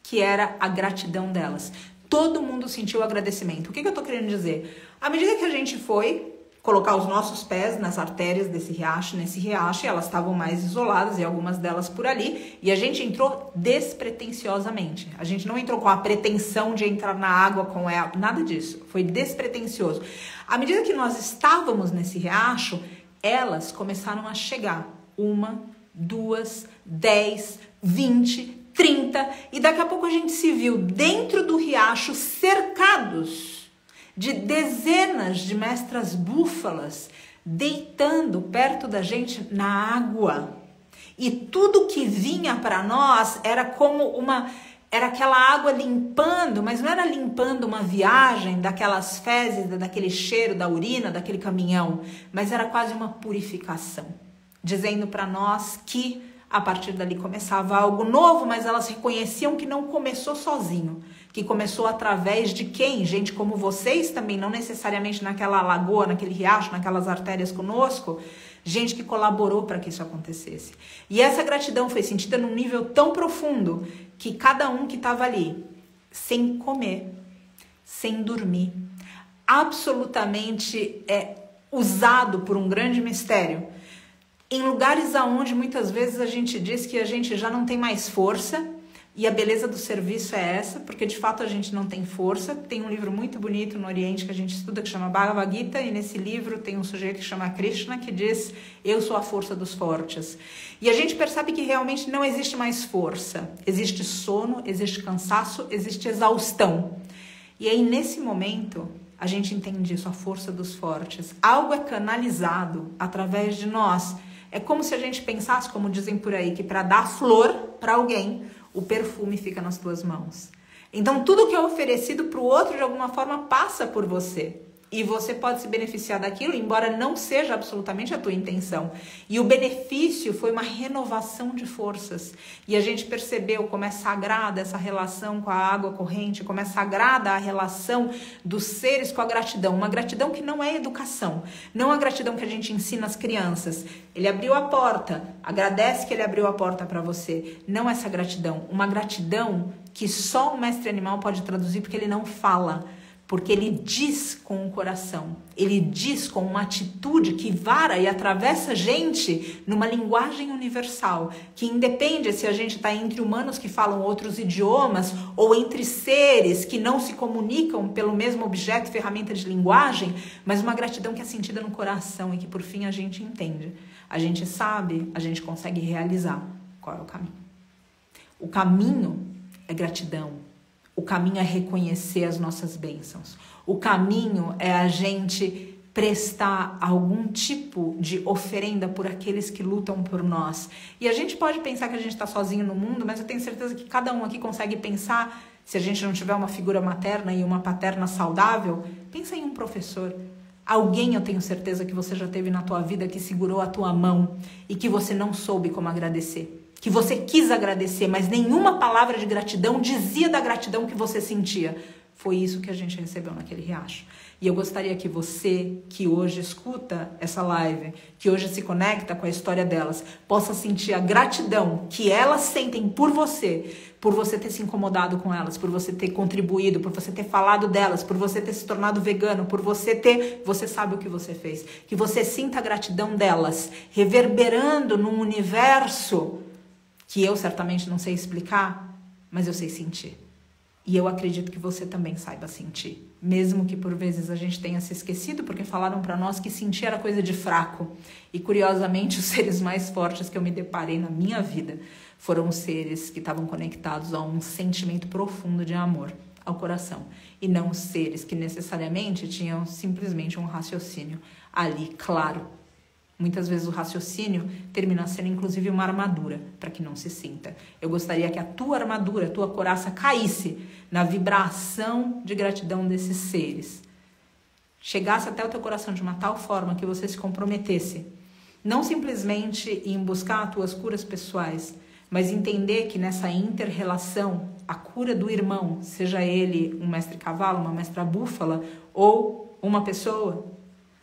que era a gratidão delas. Todo mundo sentiu agradecimento. O que eu tô querendo dizer? À medida que a gente foi colocar os nossos pés nas artérias nesse riacho, elas estavam mais isoladas, e algumas delas por ali, e a gente entrou despretensiosamente. A gente não entrou com a pretensão de entrar na água com ela, nada disso. Foi despretensioso. À medida que nós estávamos nesse riacho, elas começaram a chegar. 1, 2, 10, 20... 30, e daqui a pouco a gente se viu dentro do riacho, cercados de dezenas de mestras búfalas deitando perto da gente na água. E tudo que vinha para nós era como era aquela água limpando, mas não era limpando uma viagem daquelas fezes, daquele cheiro da urina, daquele caminhão, mas era quase uma purificação, dizendo para nós que a partir dali começava algo novo, mas elas reconheciam que não começou sozinho, que começou através de quem? Gente como vocês também, não necessariamente naquela lagoa, naquele riacho, naquelas artérias conosco, gente que colaborou para que isso acontecesse. E essa gratidão foi sentida num nível tão profundo que cada um que estava ali, sem comer, sem dormir, absolutamente usado por um grande mistério, em lugares aonde muitas vezes a gente diz que a gente já não tem mais força, e a beleza do serviço é essa, porque de fato a gente não tem força. Tem um livro muito bonito no Oriente que a gente estuda, que chama Bhagavad Gita, e nesse livro tem um sujeito que chama Krishna, que diz: eu sou a força dos fortes. E a gente percebe que realmente não existe mais força. Existe sono, existe cansaço, existe exaustão. E aí nesse momento a gente entende isso, a força dos fortes. Algo é canalizado através de nós. É como se a gente pensasse, como dizem por aí, que para dar flor para alguém, o perfume fica nas tuas mãos. Então, tudo que é oferecido para o outro, de alguma forma, passa por você. E você pode se beneficiar daquilo, embora não seja absolutamente a tua intenção. E o benefício foi uma renovação de forças. E a gente percebeu como é sagrada essa relação com a água corrente, como é sagrada a relação dos seres com a gratidão. Uma gratidão que não é educação, não a gratidão que a gente ensina às crianças. Ele abriu a porta, agradece que ele abriu a porta para você. Não essa gratidão, uma gratidão que só um mestre animal pode traduzir, porque ele não fala. Porque ele diz com o coração, ele diz com uma atitude que vara e atravessa a gente numa linguagem universal, que independe se a gente está entre humanos que falam outros idiomas ou entre seres que não se comunicam pelo mesmo objeto, ferramenta de linguagem, mas uma gratidão que é sentida no coração e que por fim a gente entende. A gente sabe, a gente consegue realizar. Qual é o caminho? O caminho é gratidão. O caminho é reconhecer as nossas bênçãos. O caminho é a gente prestar algum tipo de oferenda por aqueles que lutam por nós. E a gente pode pensar que a gente está sozinho no mundo, mas eu tenho certeza que cada um aqui consegue pensar, se a gente não tiver uma figura materna e uma paterna saudável, pensa em um professor. Alguém, eu tenho certeza que você já teve na tua vida que segurou a tua mão e que você não soube como agradecer. Que você quis agradecer, mas nenhuma palavra de gratidão dizia da gratidão que você sentia. Foi isso que a gente recebeu naquele riacho. E eu gostaria que você, que hoje escuta essa live, que hoje se conecta com a história delas, possa sentir a gratidão que elas sentem por você ter se incomodado com elas, por você ter contribuído, por você ter falado delas, por você ter se tornado vegano, por você sabe o que você fez. Que você sinta a gratidão delas, reverberando num universo que eu certamente não sei explicar, mas eu sei sentir. E eu acredito que você também saiba sentir. Mesmo que por vezes a gente tenha se esquecido, porque falaram para nós que sentir era coisa de fraco. E curiosamente os seres mais fortes que eu me deparei na minha vida foram os seres que estavam conectados a um sentimento profundo de amor ao coração. E não os seres que necessariamente tinham simplesmente um raciocínio ali, claro. Muitas vezes o raciocínio termina sendo inclusive uma armadura para que não se sinta. Eu gostaria que a tua armadura, a tua coraça caísse na vibração de gratidão desses seres. Chegasse até o teu coração de uma tal forma que você se comprometesse. Não simplesmente em buscar as tuas curas pessoais, mas entender que nessa inter-relação, a cura do irmão, seja ele um mestre cavalo, uma mestra búfala ou uma pessoa,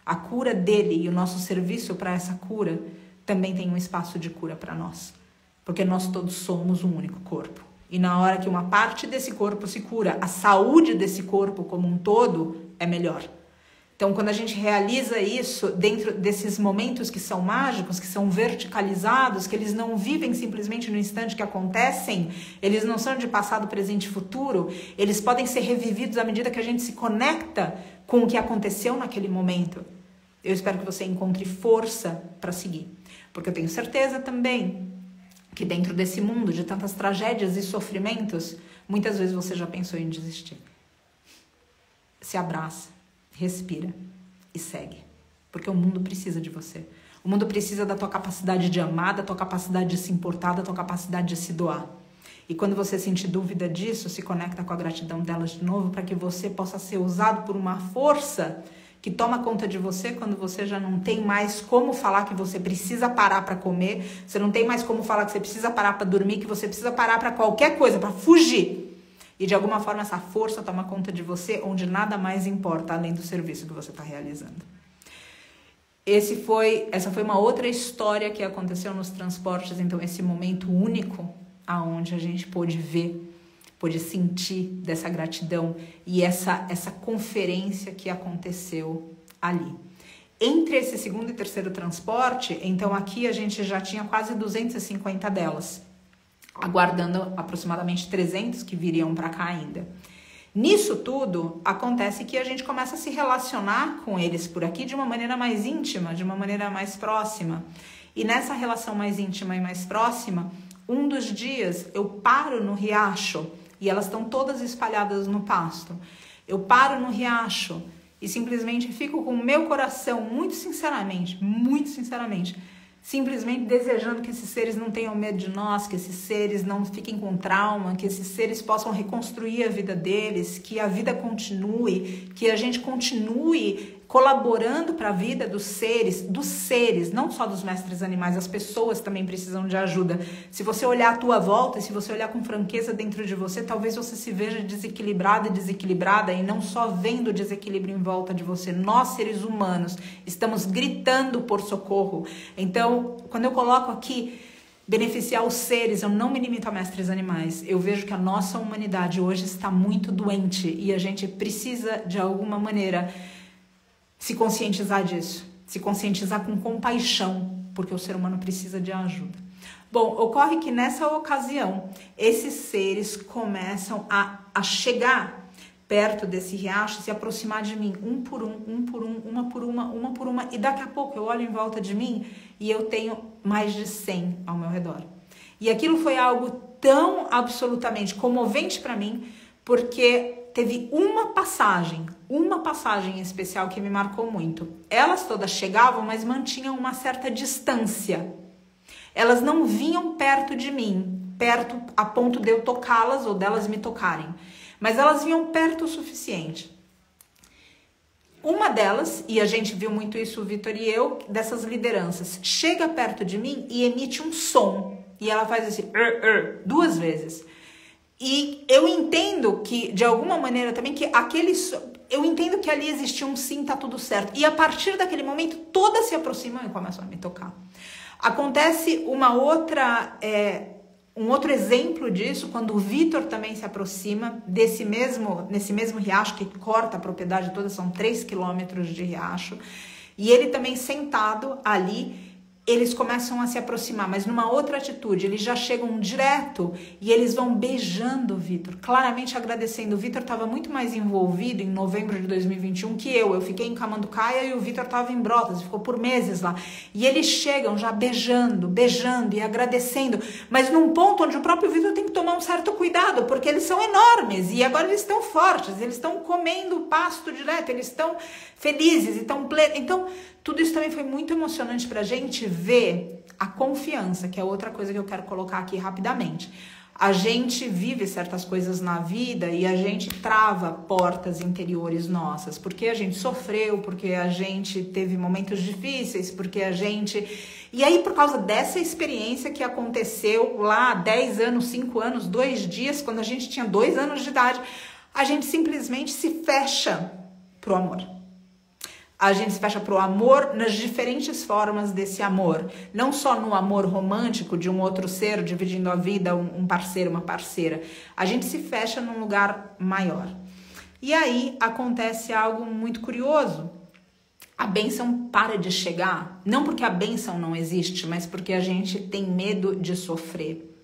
a cura dele e o nosso serviço para essa cura também tem um espaço de cura para nós. Porque nós todos somos um único corpo. E na hora que uma parte desse corpo se cura, a saúde desse corpo como um todo é melhor. Então, quando a gente realiza isso dentro desses momentos que são mágicos, que são verticalizados, que eles não vivem simplesmente no instante que acontecem, eles não são de passado, presente e futuro, eles podem ser revividos à medida que a gente se conecta com o que aconteceu naquele momento. Eu espero que você encontre força para seguir. Porque eu tenho certeza também que dentro desse mundo de tantas tragédias e sofrimentos, muitas vezes você já pensou em desistir. Se abraça. respira e segue. Porque o mundo precisa de você. O mundo precisa da tua capacidade de amar, da tua capacidade de se importar, da tua capacidade de se doar. E quando você sentir dúvida disso, se conecta com a gratidão delas de novo, para que você possa ser usado por uma força que toma conta de você quando você já não tem mais como falar que você precisa parar para comer, você não tem mais como falar que você precisa parar para dormir, que você precisa parar para qualquer coisa, para fugir. E de alguma forma essa força toma conta de você, onde nada mais importa além do serviço que você está realizando. Essa foi uma outra história que aconteceu nos transportes, então esse momento único aonde a gente pôde ver, pôde sentir dessa gratidão e essa conferência que aconteceu ali. Entre esse segundo e terceiro transporte, então aqui a gente já tinha quase 250 delas, aguardando aproximadamente 300 que viriam para cá ainda. Nisso tudo, acontece que a gente começa a se relacionar com eles por aqui de uma maneira mais íntima, de uma maneira mais próxima. E nessa relação mais íntima e mais próxima, um dos dias eu paro no riacho e elas estão todas espalhadas no pasto. Eu paro no riacho e simplesmente fico com o meu coração, muito sinceramente, simplesmente desejando que esses seres não tenham medo de nós, que esses seres não fiquem com trauma, que esses seres possam reconstruir a vida deles, que a vida continue, que a gente continue colaborando para a vida dos seres, não só dos mestres animais, as pessoas também precisam de ajuda. Se você olhar à tua volta, e se você olhar com franqueza dentro de você, talvez você se veja desequilibrada e não só vendo o desequilíbrio em volta de você. Nós, seres humanos, estamos gritando por socorro. Então, quando eu coloco aqui beneficiar os seres, eu não me limito a mestres animais. Eu vejo que a nossa humanidade hoje está muito doente e a gente precisa, de alguma maneira, se conscientizar disso, se conscientizar com compaixão, porque o ser humano precisa de ajuda. Bom, ocorre que nessa ocasião, esses seres começam a chegar perto desse riacho, se aproximar de mim, um por um, uma por uma, e daqui a pouco eu olho em volta de mim e eu tenho mais de 100 ao meu redor. E aquilo foi algo tão absolutamente comovente para mim, porque teve uma passagem especial que me marcou muito. Elas todas chegavam, mas mantinham uma certa distância. Elas não vinham perto de mim, perto a ponto de eu tocá-las ou delas me tocarem. Mas elas vinham perto o suficiente. Uma delas, e a gente viu muito isso, o Vitor e eu, dessas lideranças, chega perto de mim e emite um som. E ela faz assim, 2 vezes. E eu entendo que, de alguma maneira também, que eu entendo que ali existia um sim, tá tudo certo. E a partir daquele momento, todas se aproximam e começam a me tocar. Acontece um outro exemplo disso, quando o Vitor também se aproxima nesse mesmo riacho que corta a propriedade toda, são 3 quilômetros de riacho. E ele também sentado ali, eles começam a se aproximar, mas numa outra atitude, eles já chegam direto e eles vão beijando o Vitor, claramente agradecendo. O Vitor estava muito mais envolvido em novembro de 2021 que eu. Eu fiquei em Camanducaia e o Vitor estava em Brotas, ficou por meses lá. E eles chegam já beijando e agradecendo, mas num ponto onde o próprio Vitor tem que tomar um certo cuidado, porque eles são enormes e agora eles estão fortes, eles estão comendo pasto direto, eles estão felizes, estão plenos. Então, tudo isso também foi muito emocionante pra gente ver a confiança, que é outra coisa que eu quero colocar aqui rapidamente. A gente vive certas coisas na vida e a gente trava portas interiores nossas, porque a gente sofreu, porque a gente teve momentos difíceis, porque a gente... E aí, por causa dessa experiência que aconteceu lá há 10 anos, 5 anos, 2 dias, quando a gente tinha 2 anos de idade, a gente simplesmente se fecha pro amor. A gente se fecha para o amor nas diferentes formas desse amor. Não só no amor romântico de um outro ser dividindo a vida, um parceiro, uma parceira. A gente se fecha num lugar maior. E aí acontece algo muito curioso. A bênção para de chegar. Não porque a bênção não existe, mas porque a gente tem medo de sofrer.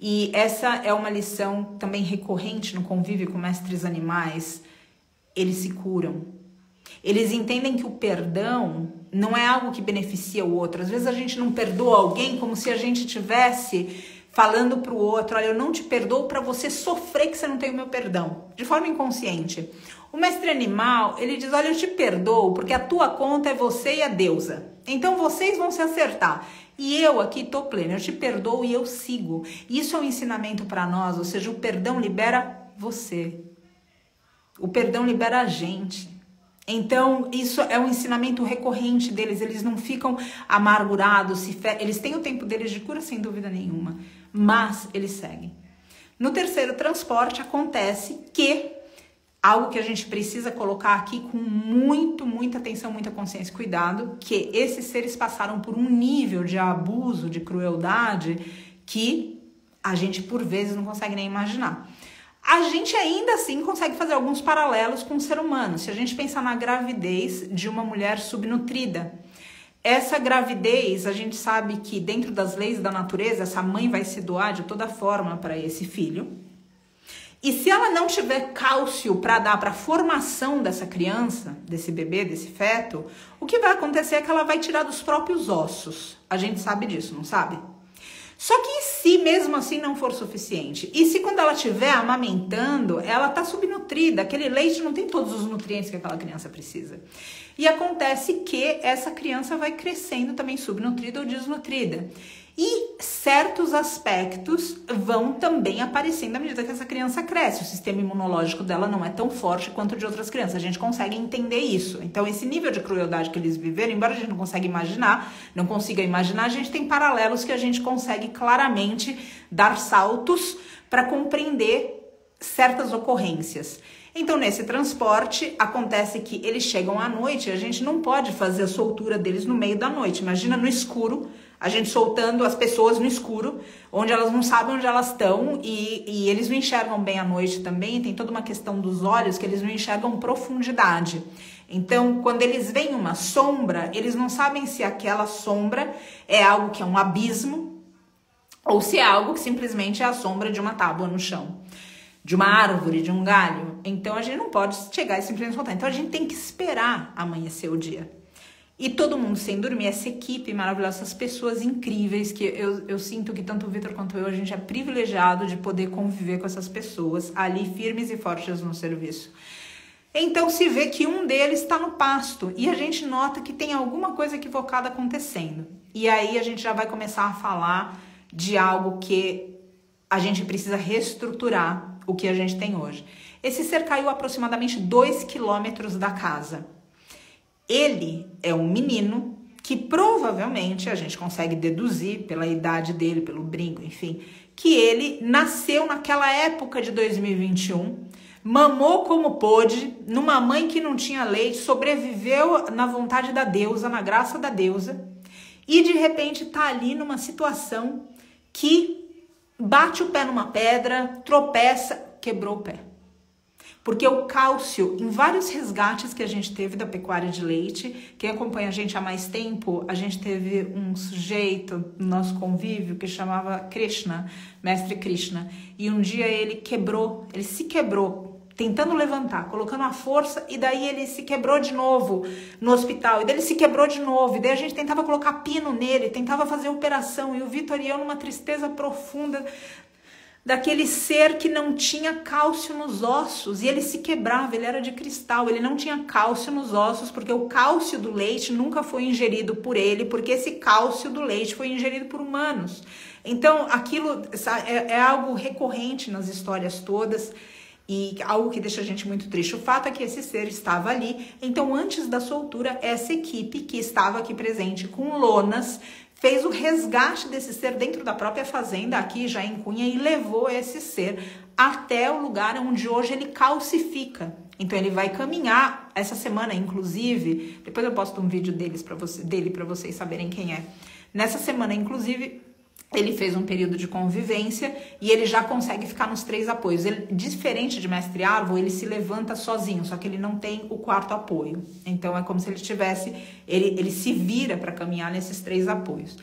E essa é uma lição também recorrente no convívio com mestres animais. Eles se curam. Eles entendem que o perdão não é algo que beneficia o outro. Às vezes a gente não perdoa alguém como se a gente tivesse falando para o outro, olha, eu não te perdoo para você sofrer que você não tem o meu perdão, de forma inconsciente. O mestre animal, ele diz, olha, eu te perdoo porque a tua conta é você e a deusa. Então vocês vão se acertar. E eu aqui tô plena, eu te perdoo e eu sigo. Isso é um ensinamento para nós, ou seja, o perdão libera você. O perdão libera a gente. Então, isso é um ensinamento recorrente deles, eles não ficam amargurados, eles têm o tempo deles de cura sem dúvida nenhuma, mas eles seguem. No terceiro transporte acontece que, algo que a gente precisa colocar aqui com muita atenção, muita consciência e cuidado, que esses seres passaram por um nível de abuso, de crueldade, que a gente por vezes não consegue nem imaginar. A gente ainda assim consegue fazer alguns paralelos com o ser humano. Se a gente pensar na gravidez de uma mulher subnutrida, essa gravidez, a gente sabe que dentro das leis da natureza, essa mãe vai se doar de toda forma para esse filho. E se ela não tiver cálcio para dar para a formação dessa criança, desse bebê, desse feto, o que vai acontecer é que ela vai tirar dos próprios ossos. A gente sabe disso, não sabe? Só que e se mesmo assim não for suficiente? E se quando ela estiver amamentando, ela está subnutrida, aquele leite não tem todos os nutrientes que aquela criança precisa. E acontece que essa criança vai crescendo também subnutrida ou desnutrida. E certos aspectos vão também aparecendo à medida que essa criança cresce. O sistema imunológico dela não é tão forte quanto o de outras crianças. A gente consegue entender isso. Então, esse nível de crueldade que eles viveram, embora a gente não consiga imaginar, a gente tem paralelos que a gente consegue claramente dar saltos para compreender certas ocorrências. Então, nesse transporte, acontece que eles chegam à noite e a gente não pode fazer a soltura deles no meio da noite. Imagina no escuro, a gente soltando as pessoas no escuro, onde elas não sabem onde elas estão e eles não enxergam bem à noite também. Tem toda uma questão dos olhos que eles não enxergam profundidade. Então, quando eles veem uma sombra, eles não sabem se aquela sombra é algo que é um abismo ou se é algo que simplesmente é a sombra de uma tábua no chão, de uma árvore, de um galho. Então, a gente não pode chegar e simplesmente soltar. Então, a gente tem que esperar amanhecer o dia. E todo mundo sem dormir, essa equipe maravilhosa, essas pessoas incríveis, que eu sinto que tanto o Vitor quanto eu, a gente é privilegiado de poder conviver com essas pessoas ali firmes e fortes no serviço. Então se vê que um deles está no pasto e a gente nota que tem alguma coisa equivocada acontecendo. E aí a gente já vai começar a falar de algo que a gente precisa reestruturar o que a gente tem hoje. Esse ser caiu aproximadamente 2 quilômetros da casa. Ele é um menino que provavelmente a gente consegue deduzir pela idade dele, pelo brinco, enfim, que ele nasceu naquela época de 2021, mamou como pôde, numa mãe que não tinha leite, sobreviveu na vontade da deusa, na graça da deusa, e de repente tá ali numa situação que bate o pé numa pedra, tropeça, quebrou o pé. Porque o cálcio, em vários resgates que a gente teve da pecuária de leite, quem acompanha a gente há mais tempo, a gente teve um sujeito no nosso convívio que chamava Krishna, mestre Krishna, e um dia ele se quebrou, tentando levantar, colocando a força, e daí ele se quebrou de novo no hospital, e daí ele se quebrou de novo, e daí a gente tentava colocar pino nele, tentava fazer operação, e o Vitor e eu numa tristeza profunda, daquele ser que não tinha cálcio nos ossos, e ele se quebrava, ele era de cristal, ele não tinha cálcio nos ossos, porque o cálcio do leite nunca foi ingerido por ele, porque esse cálcio do leite foi ingerido por humanos. Então, aquilo é algo recorrente nas histórias todas, e algo que deixa a gente muito triste. O fato é que esse ser estava ali, então antes da soltura, essa equipe que estava aqui presente com lonas, fez o resgate desse ser dentro da própria fazenda, aqui já em Cunha, e levou esse ser até o lugar onde hoje ele calcifica. Então ele vai caminhar essa semana, inclusive, depois eu posto um vídeo dele para vocês saberem quem é. Nessa semana, inclusive, ele fez um período de convivência e ele já consegue ficar nos 3 apoios. Ele, diferente de Mestre Arvo, ele se levanta sozinho, só que ele não tem o 4º apoio. Então é como se ele tivesse, ele se vira para caminhar nesses 3 apoios.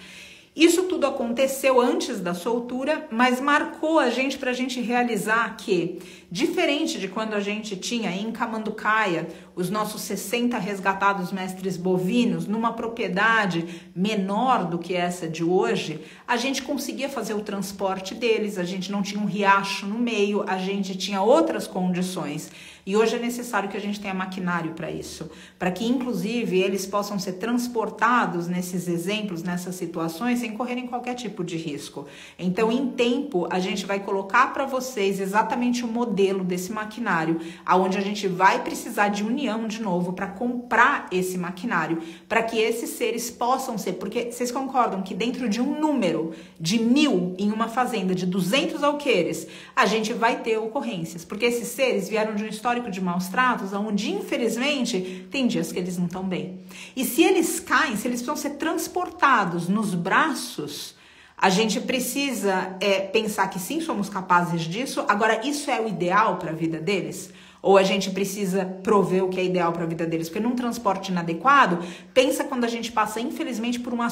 Isso tudo aconteceu antes da soltura, mas marcou a gente para a gente realizar que, diferente de quando a gente tinha em Camanducaia os nossos 60 resgatados mestres bovinos, numa propriedade menor do que essa de hoje, a gente conseguia fazer o transporte deles, a gente não tinha um riacho no meio, a gente tinha outras condições. E hoje é necessário que a gente tenha maquinário para isso, para que inclusive eles possam ser transportados nesses exemplos, nessas situações, sem correrem qualquer tipo de risco. Então, em tempo, a gente vai colocar para vocês exatamente o modelo desse maquinário, aonde a gente vai precisar de união de novo para comprar esse maquinário, para que esses seres possam ser, porque vocês concordam que dentro de um número de 1000 em uma fazenda de 200 alqueires, a gente vai ter ocorrências, porque esses seres vieram de um histórico de maus tratos, onde infelizmente tem dias que eles não estão bem. E se eles caem, se eles precisam ser transportados nos braços, a gente precisa pensar que sim, somos capazes disso. Agora, isso é o ideal para a vida deles? Ou a gente precisa prover o que é ideal para a vida deles? Porque num transporte inadequado, pensa quando a gente passa, infelizmente, por um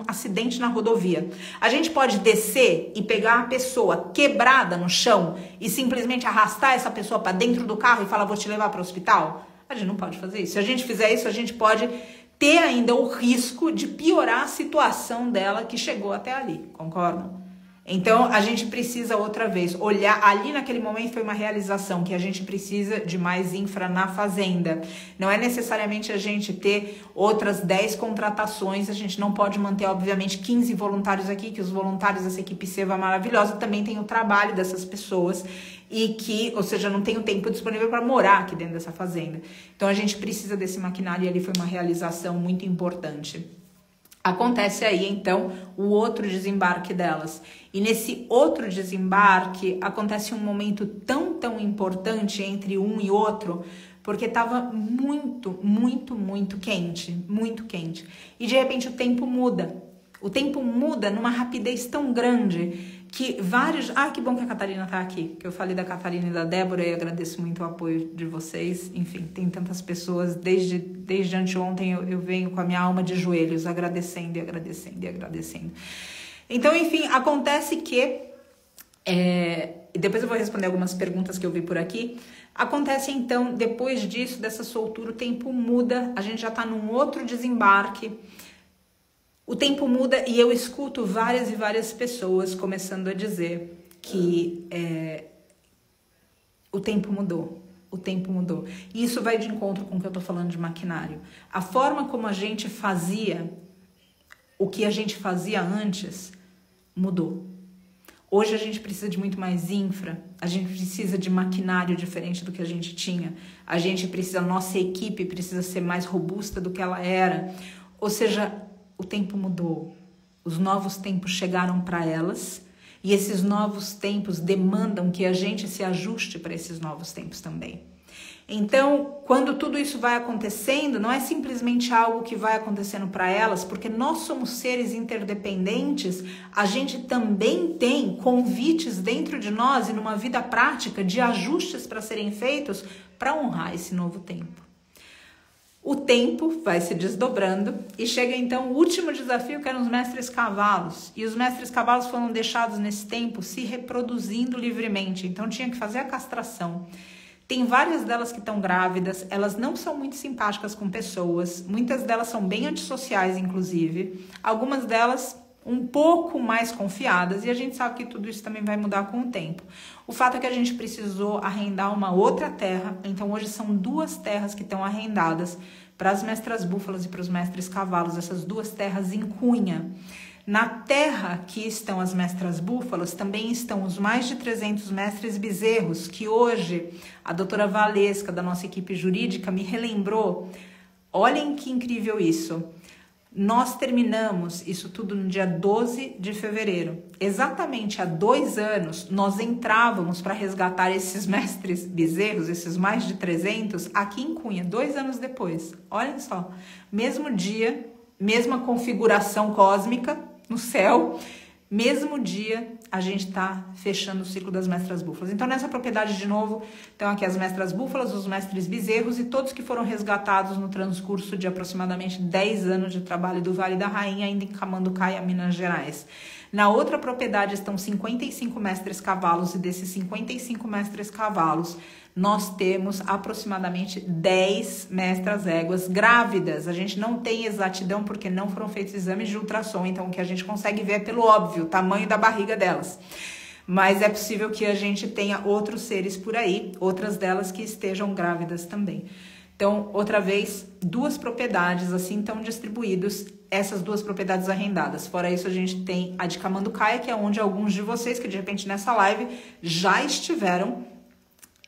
acidente na rodovia. A gente pode descer e pegar a pessoa quebrada no chão e simplesmente arrastar essa pessoa para dentro do carro e falar, vou te levar para o hospital? A gente não pode fazer isso. Se a gente fizer isso, a gente pode ter ainda o risco de piorar a situação dela que chegou até ali, concordam? Então, a gente precisa outra vez olhar, ali naquele momento foi uma realização que a gente precisa de mais infra na fazenda. Não é necessariamente a gente ter outras 10 contratações, a gente não pode manter, obviamente, 15 voluntários aqui, que os voluntários dessa equipe SEVA maravilhosa também tem o trabalho dessas pessoas e que, ou seja, não tem o tempo disponível para morar aqui dentro dessa fazenda. Então, a gente precisa desse maquinário e ali foi uma realização muito importante. Acontece aí, então, o outro desembarque delas. E nesse outro desembarque, acontece um momento tão importante entre um e outro, porque estava muito quente, muito quente. E de repente o tempo muda. O tempo muda numa rapidez tão grande que vários... Ah, que bom que a Catarina está aqui, que eu falei da Catarina e da Débora e agradeço muito o apoio de vocês. Enfim, tem tantas pessoas, desde anteontem eu venho com a minha alma de joelhos, agradecendo. Então, enfim, acontece que... depois eu vou responder algumas perguntas que eu vi por aqui. Acontece então, depois disso, dessa soltura, o tempo muda, a gente já está num outro desembarque. O tempo muda e eu escuto várias e várias pessoas começando a dizer que o tempo mudou. O tempo mudou. E isso vai de encontro com o que eu estou falando de maquinário. A forma como a gente fazia, o que a gente fazia antes, mudou. Hoje a gente precisa de muito mais infra, a gente precisa de maquinário diferente do que a gente tinha. A gente precisa, a nossa equipe precisa ser mais robusta do que ela era. Ou seja, o tempo mudou, os novos tempos chegaram para elas e esses novos tempos demandam que a gente se ajuste para esses novos tempos também. Então, quando tudo isso vai acontecendo, não é simplesmente algo que vai acontecendo para elas, porque nós somos seres interdependentes, a gente também tem convites dentro de nós e numa vida prática de ajustes para serem feitos para honrar esse novo tempo. O tempo vai se desdobrando e chega então o último desafio, que eram os mestres cavalos. E os mestres cavalos foram deixados nesse tempo se reproduzindo livremente, então tinha que fazer a castração. Tem várias delas que estão grávidas, elas não são muito simpáticas com pessoas, muitas delas são bem antissociais, inclusive. Algumas delas um pouco mais confiadas, e a gente sabe que tudo isso também vai mudar com o tempo. O fato é que a gente precisou arrendar uma outra terra, então hoje são 2 terras que estão arrendadas para as mestras búfalas e para os mestres cavalos, essas 2 terras em Cunha. Na terra que estão as mestras búfalas, também estão os mais de 300 mestres bezerros, que hoje a doutora Valesca, da nossa equipe jurídica, me relembrou. Olhem que incrível isso. Nós terminamos isso tudo no dia 12 de fevereiro. Exatamente há 2 anos, nós entrávamos para resgatar esses mestres bezerros, esses mais de 300, aqui em Cunha, 2 anos depois. Olhem só, mesmo dia, mesma configuração cósmica no céu, mesmo dia a gente está fechando o ciclo das mestras búfalas. Então, nessa propriedade, de novo, estão aqui as mestras búfalas, os mestres bezerros e todos que foram resgatados no transcurso de aproximadamente 10 anos de trabalho do Vale da Rainha, ainda em Camanducaia, Minas Gerais. Na outra propriedade estão 55 mestres cavalos e desses 55 mestres cavalos, nós temos aproximadamente 10 mestras éguas grávidas. A gente não tem exatidão porque não foram feitos exames de ultrassom, então o que a gente consegue ver é pelo óbvio, o tamanho da barriga delas. Mas é possível que a gente tenha outros seres por aí, outras delas que estejam grávidas também. Então, outra vez, 2 propriedades assim estão distribuídas, essas 2 propriedades arrendadas. Fora isso, a gente tem a de Camanducaia, que é onde alguns de vocês, que de repente nessa live já estiveram,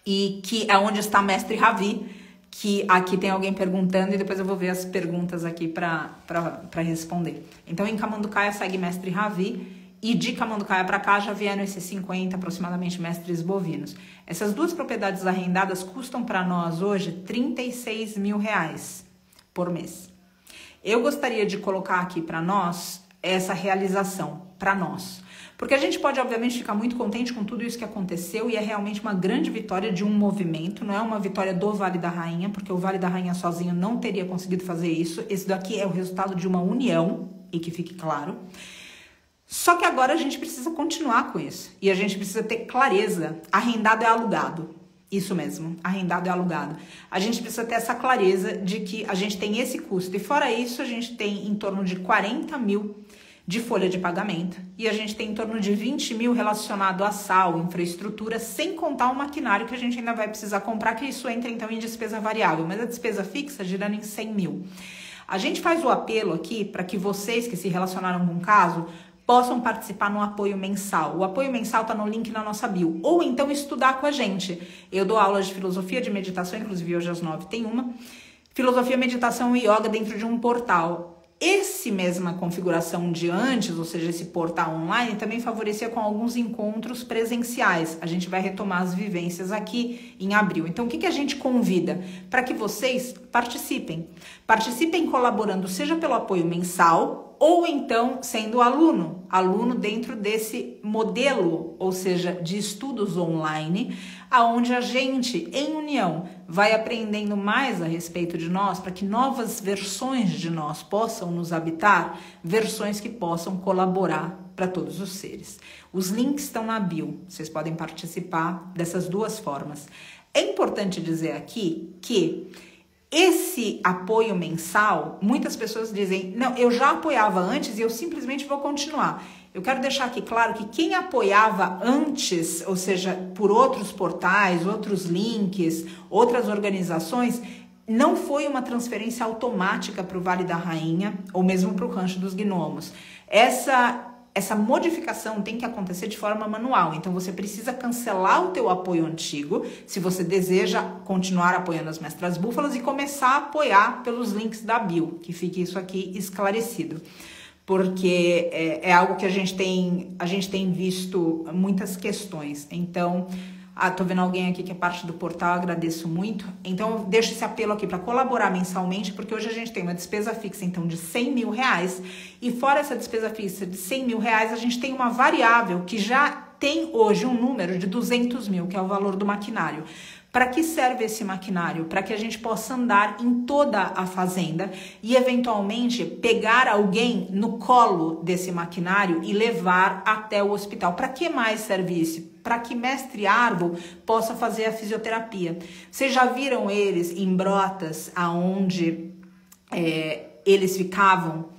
e que é onde está Mestre Ravi, que aqui tem alguém perguntando, e depois eu vou ver as perguntas aqui para responder. Então, em Camanducaia segue Mestre Ravi, e de Camanducaia para cá já vieram esses 50 aproximadamente mestres bovinos. Essas 2 propriedades arrendadas custam para nós hoje R$36 mil por mês. Eu gostaria de colocar aqui para nós essa realização, para nós. Porque a gente pode, obviamente, ficar muito contente com tudo isso que aconteceu e é realmente uma grande vitória de um movimento, não é uma vitória do Vale da Rainha, porque o Vale da Rainha sozinho não teria conseguido fazer isso. Esse daqui é o resultado de uma união, e que fique claro. Só que agora a gente precisa continuar com isso. E a gente precisa ter clareza. Arrendado é alugado. Isso mesmo, arrendado é alugado. A gente precisa ter essa clareza de que a gente tem esse custo. E fora isso, a gente tem em torno de 40 mil de folha de pagamento. E a gente tem em torno de 20 mil relacionado a sal, infraestrutura, sem contar o maquinário que a gente ainda vai precisar comprar, que isso entra então em despesa variável. Mas a despesa fixa girando em 100 mil. A gente faz o apelo aqui para que vocês que se relacionaram com o caso possam participar no apoio mensal. O apoio mensal está no link na nossa bio. Ou então estudar com a gente. Eu dou aulas de filosofia, de meditação, inclusive hoje às 9 tem uma. Filosofia, meditação e yoga dentro de um portal. Esse mesma configuração de antes, ou seja, esse portal online, também favorecia com alguns encontros presenciais. A gente vai retomar as vivências aqui em abril. Então, o que a gente convida? Para que vocês participem. Participem colaborando, seja pelo apoio mensal, ou então sendo aluno dentro desse modelo, ou seja, de estudos online, aonde a gente, em união, vai aprendendo mais a respeito de nós, para que novas versões de nós possam nos habitar, versões que possam colaborar para todos os seres. Os links estão na bio, vocês podem participar dessas 2 formas. É importante dizer aqui que esse apoio mensal, muitas pessoas dizem, não, eu já apoiava antes e eu simplesmente vou continuar. Eu quero deixar aqui claro que quem apoiava antes, ou seja, por outros portais, outros links, outras organizações, não foi uma transferência automática para o Vale da Rainha ou mesmo para o Rancho dos Gnomos. Essa modificação tem que acontecer de forma manual, então você precisa cancelar o teu apoio antigo, se você deseja continuar apoiando as Mestras Búfalas e começar a apoiar pelos links da bio, que fique isso aqui esclarecido. Porque é algo que a gente tem visto muitas questões. Então, tô vendo alguém aqui que é parte do portal, agradeço muito. Então, eu deixo esse apelo aqui para colaborar mensalmente, porque hoje a gente tem uma despesa fixa, então, de 100 mil reais. E fora essa despesa fixa de 100 mil reais, a gente tem uma variável que já tem hoje um número de 200 mil, que é o valor do maquinário. Para que serve esse maquinário? Para que a gente possa andar em toda a fazenda e, eventualmente, pegar alguém no colo desse maquinário e levar até o hospital. Para que mais serve isso? Para que Mestre Arvo possa fazer a fisioterapia. Vocês já viram eles em brotas aonde eles ficavam?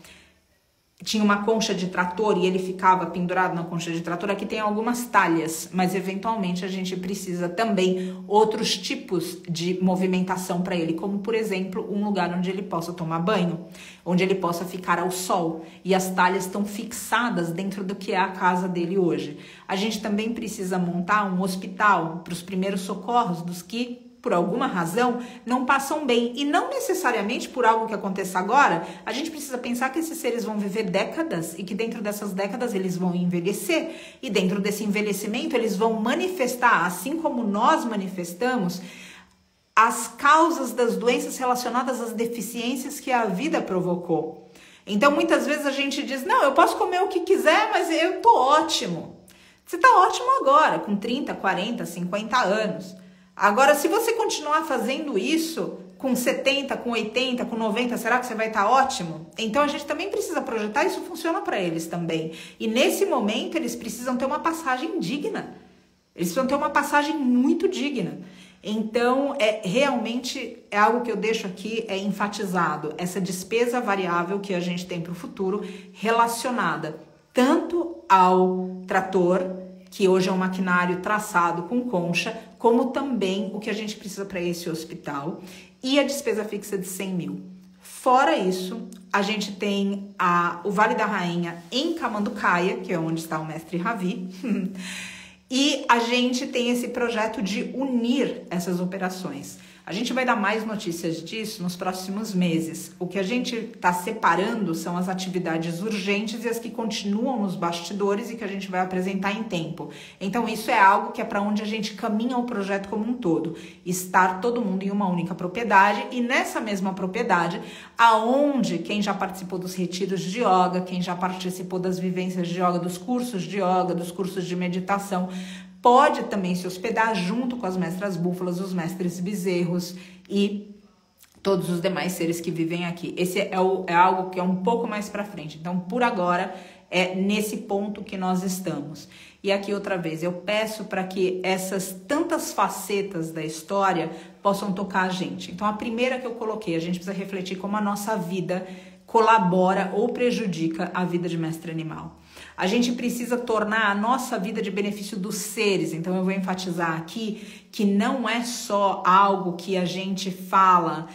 Tinha uma concha de trator e ele ficava pendurado na concha de trator. Aqui tem algumas talhas, mas eventualmente a gente precisa também outros tipos de movimentação para ele, como por exemplo um lugar onde ele possa tomar banho, onde ele possa ficar ao sol, e as talhas estão fixadas dentro do que é a casa dele hoje. A gente também precisa montar um hospital para os primeiros socorros dos que por alguma razão, não passam bem. E não necessariamente por algo que aconteça agora, a gente precisa pensar que esses seres vão viver décadas e que dentro dessas décadas eles vão envelhecer. E dentro desse envelhecimento eles vão manifestar, assim como nós manifestamos, as causas das doenças relacionadas às deficiências que a vida provocou. Então, muitas vezes a gente diz, não, eu posso comer o que quiser, mas eu tô ótimo. Você tá ótimo agora, com 30, 40, 50 anos. Agora, se você continuar fazendo isso com 70, com 80, com 90, será que você vai estar ótimo? Então, a gente também precisa projetar, isso funciona para eles também. E nesse momento, eles precisam ter uma passagem digna. Eles precisam ter uma passagem muito digna. Então, realmente é algo que eu deixo aqui enfatizado, essa despesa variável que a gente tem para o futuro relacionada tanto ao trator, que hoje é um maquinário traçado com concha, como também o que a gente precisa para esse hospital, e a despesa fixa de 100 mil. Fora isso, a gente tem o Vale da Rainha em Camanducaia, que é onde está o mestre Ravi, e a gente tem esse projeto de unir essas operações. A gente vai dar mais notícias disso nos próximos meses. O que a gente está separando são as atividades urgentes e as que continuam nos bastidores e que a gente vai apresentar em tempo. Então isso é algo que é para onde a gente caminha o projeto como um todo. Estar todo mundo em uma única propriedade e nessa mesma propriedade, aonde quem já participou dos retiros de yoga, quem já participou das vivências de yoga, dos cursos de yoga, dos cursos de meditação, pode também se hospedar junto com as mestras búfalas, os mestres bezerros e todos os demais seres que vivem aqui. Esse é algo que é um pouco mais para frente. Então, por agora, é nesse ponto que nós estamos. E aqui, outra vez, eu peço para que essas tantas facetas da história possam tocar a gente. Então, a primeira que eu coloquei, a gente precisa refletir como a nossa vida colabora ou prejudica a vida de mestre animal. A gente precisa tornar a nossa vida de benefício dos seres. Então eu vou enfatizar aqui que não é só algo que a gente fala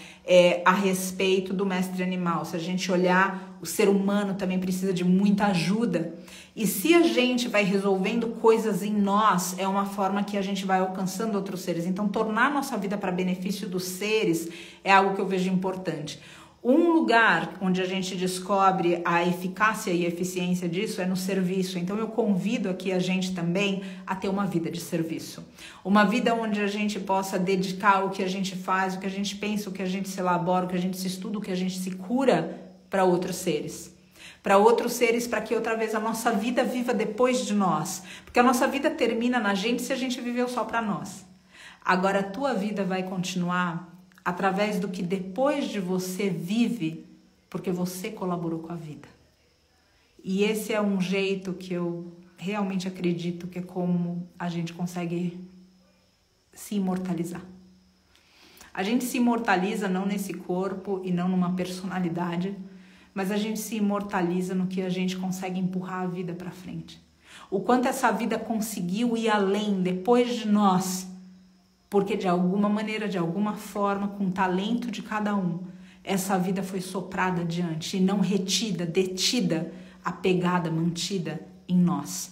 a respeito do mestre animal. Se a gente olhar, o ser humano também precisa de muita ajuda. E se a gente vai resolvendo coisas em nós, é uma forma que a gente vai alcançando outros seres. Então tornar a nossa vida para benefício dos seres é algo que eu vejo importante. Um lugar onde a gente descobre a eficácia e a eficiência disso é no serviço. Então eu convido aqui a gente também a ter uma vida de serviço. Uma vida onde a gente possa dedicar o que a gente faz, o que a gente pensa, o que a gente se elabora, o que a gente se estuda, o que a gente se cura para outros seres. Para outros seres, para que outra vez a nossa vida viva depois de nós. Porque a nossa vida termina na gente se a gente viveu só para nós. Agora a tua vida vai continuar através do que depois de você vive, porque você colaborou com a vida. E esse é um jeito que eu realmente acredito que é como a gente consegue se imortalizar. A gente se imortaliza não nesse corpo e não numa personalidade, mas a gente se imortaliza no que a gente consegue empurrar a vida para frente. O quanto essa vida conseguiu ir além depois de nós, porque de alguma maneira, de alguma forma, com o talento de cada um, essa vida foi soprada adiante e não retida, detida, apegada, mantida em nós.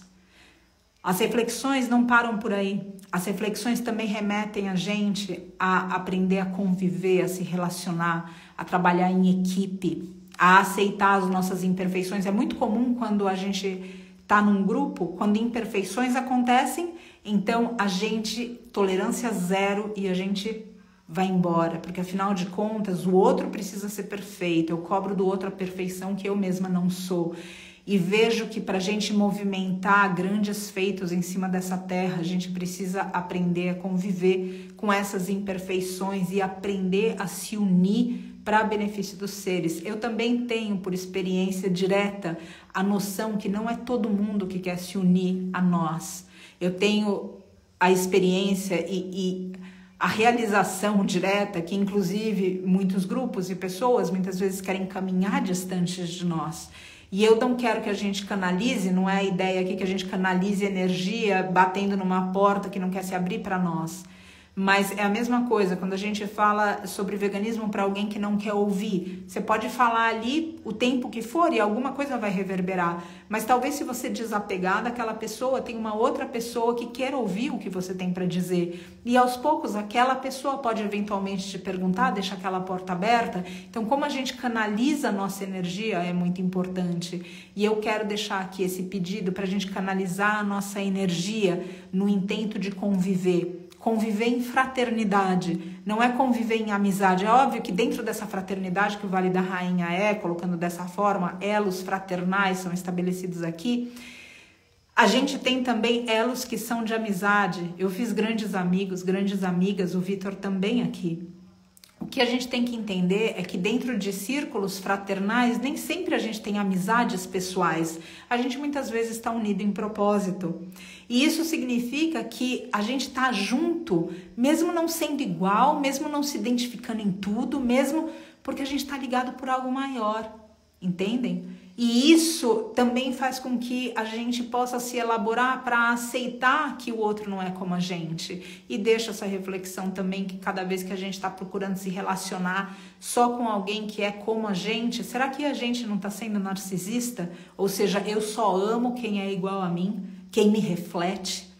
As reflexões não param por aí. As reflexões também remetem a gente a aprender a conviver, a se relacionar, a trabalhar em equipe, a aceitar as nossas imperfeições. É muito comum quando a gente está num grupo, quando imperfeições acontecem, então a gente, tolerância zero e a gente vai embora, porque afinal de contas o outro precisa ser perfeito, eu cobro do outro a perfeição que eu mesma não sou. E vejo que para a gente movimentar grandes feitos em cima dessa terra, a gente precisa aprender a conviver com essas imperfeições e aprender a se unir para benefício dos seres. Eu também tenho, por experiência direta, a noção que não é todo mundo que quer se unir a nós. Eu tenho a experiência e a realização direta que, inclusive, muitos grupos e pessoas muitas vezes querem caminhar distantes de nós. E eu não quero que a gente canalize, não é a ideia aqui que a gente canalize energia batendo numa porta que não quer se abrir para nós. Mas é a mesma coisa, quando a gente fala sobre veganismo para alguém que não quer ouvir, você pode falar ali o tempo que for e alguma coisa vai reverberar, mas talvez se você desapegar daquela pessoa, tem uma outra pessoa que quer ouvir o que você tem para dizer, e aos poucos aquela pessoa pode eventualmente te perguntar, deixa aquela porta aberta. Então como a gente canaliza a nossa energia é muito importante, e eu quero deixar aqui esse pedido para a gente canalizar a nossa energia no intento de conviver em fraternidade, não é conviver em amizade. É óbvio que dentro dessa fraternidade que o Vale da Rainha colocando dessa forma, elos fraternais são estabelecidos aqui, a gente tem também elos que são de amizade. Eu fiz grandes amigos, grandes amigas, o Vitor também aqui. O que a gente tem que entender é que dentro de círculos fraternais, nem sempre a gente tem amizades pessoais. A gente muitas vezes está unido em propósito. E isso significa que a gente está junto, mesmo não sendo igual, mesmo não se identificando em tudo, mesmo porque a gente está ligado por algo maior, entendem? E isso também faz com que a gente possa se elaborar para aceitar que o outro não é como a gente. E deixa essa reflexão também que cada vez que a gente está procurando se relacionar só com alguém que é como a gente, será que a gente não está sendo narcisista? Ou seja, eu só amo quem é igual a mim, quem me reflete?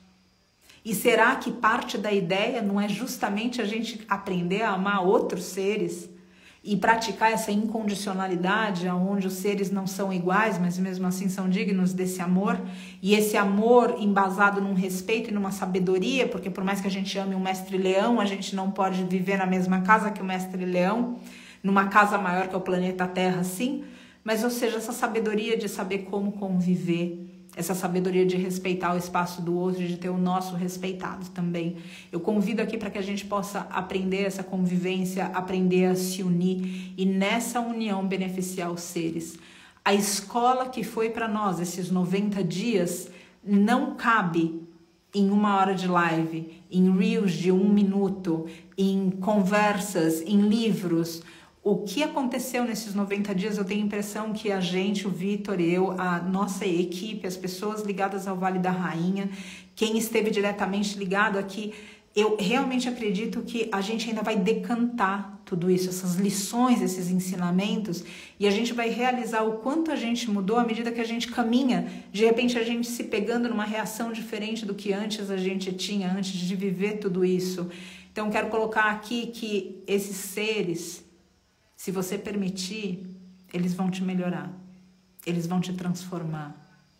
E será que parte da ideia não é justamente a gente aprender a amar outros seres? E praticar essa incondicionalidade, onde os seres não são iguais, mas mesmo assim são dignos desse amor, e esse amor embasado num respeito e numa sabedoria, porque por mais que a gente ame um mestre leão, a gente não pode viver na mesma casa que o mestre leão, numa casa maior que é o planeta Terra, sim, mas ou seja, essa sabedoria de saber como conviver, essa sabedoria de respeitar o espaço do outro, de ter o nosso respeitado também. Eu convido aqui para que a gente possa aprender essa convivência, aprender a se unir e nessa união beneficiar os seres. A escola que foi para nós esses 90 dias não cabe em 1 hora de live, em reels de 1 minuto, em conversas, em livros. O que aconteceu nesses 90 dias, eu tenho a impressão que a gente, o Vitor, eu, a nossa equipe, as pessoas ligadas ao Vale da Rainha, quem esteve diretamente ligado aqui, eu realmente acredito que a gente ainda vai decantar tudo isso, essas lições, esses ensinamentos, e a gente vai realizar o quanto a gente mudou à medida que a gente caminha. De repente a gente se pegando numa reação diferente do que antes a gente tinha, antes de viver tudo isso. Então quero colocar aqui que esses seres, se você permitir, eles vão te melhorar, eles vão te transformar,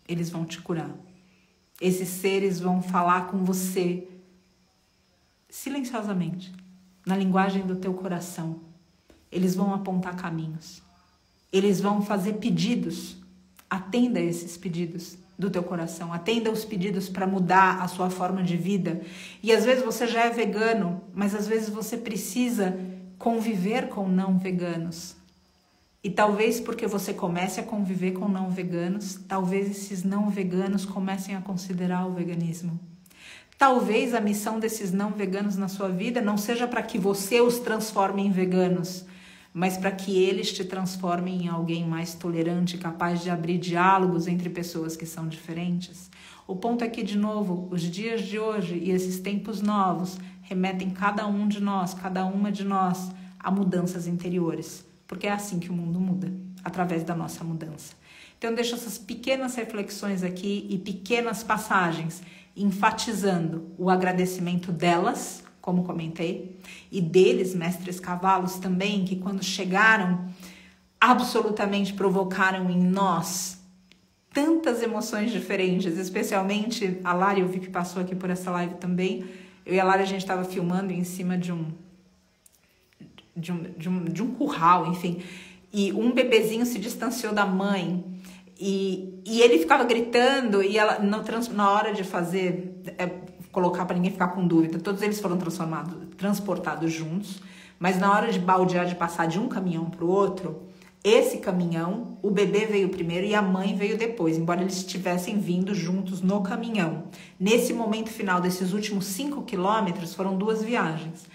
eles vão te curar. Esses seres vão falar com você silenciosamente, na linguagem do teu coração. Eles vão apontar caminhos, eles vão fazer pedidos. Atenda esses pedidos do teu coração, atenda os pedidos para mudar a sua forma de vida. E às vezes você já é vegano, mas às vezes você precisa conviver com não veganos. E talvez porque você comece a conviver com não veganos, talvez esses não veganos comecem a considerar o veganismo. Talvez a missão desses não veganos na sua vida não seja para que você os transforme em veganos, mas para que eles te transformem em alguém mais tolerante, capaz de abrir diálogos entre pessoas que são diferentes. O ponto é que, de novo, os dias de hoje e esses tempos novos remetem cada um de nós, cada uma de nós, a mudanças interiores. Porque é assim que o mundo muda, através da nossa mudança. Então, deixo essas pequenas reflexões aqui e pequenas passagens, enfatizando o agradecimento delas, como comentei, e deles, mestres cavalos também, que quando chegaram, absolutamente provocaram em nós tantas emoções diferentes, especialmente a Lari, eu vi que passou aqui por essa live também. Eu e a Lari, a gente estava filmando em cima de um curral, enfim, e um bebezinho se distanciou da mãe e ele ficava gritando e ela, na hora de fazer, colocar para ninguém ficar com dúvida, todos eles foram transportados juntos, mas na hora de baldear, de passar de um caminhão para o outro, esse caminhão, o bebê veio primeiro e a mãe veio depois, embora eles estivessem vindo juntos no caminhão. Nesse momento final desses últimos 5 quilômetros, foram 2 viagens.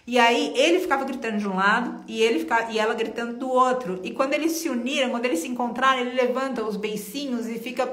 E aí ele ficava gritando de um lado e ela gritando do outro. E quando eles se uniram, quando eles se encontraram, ele levanta os beicinhos e fica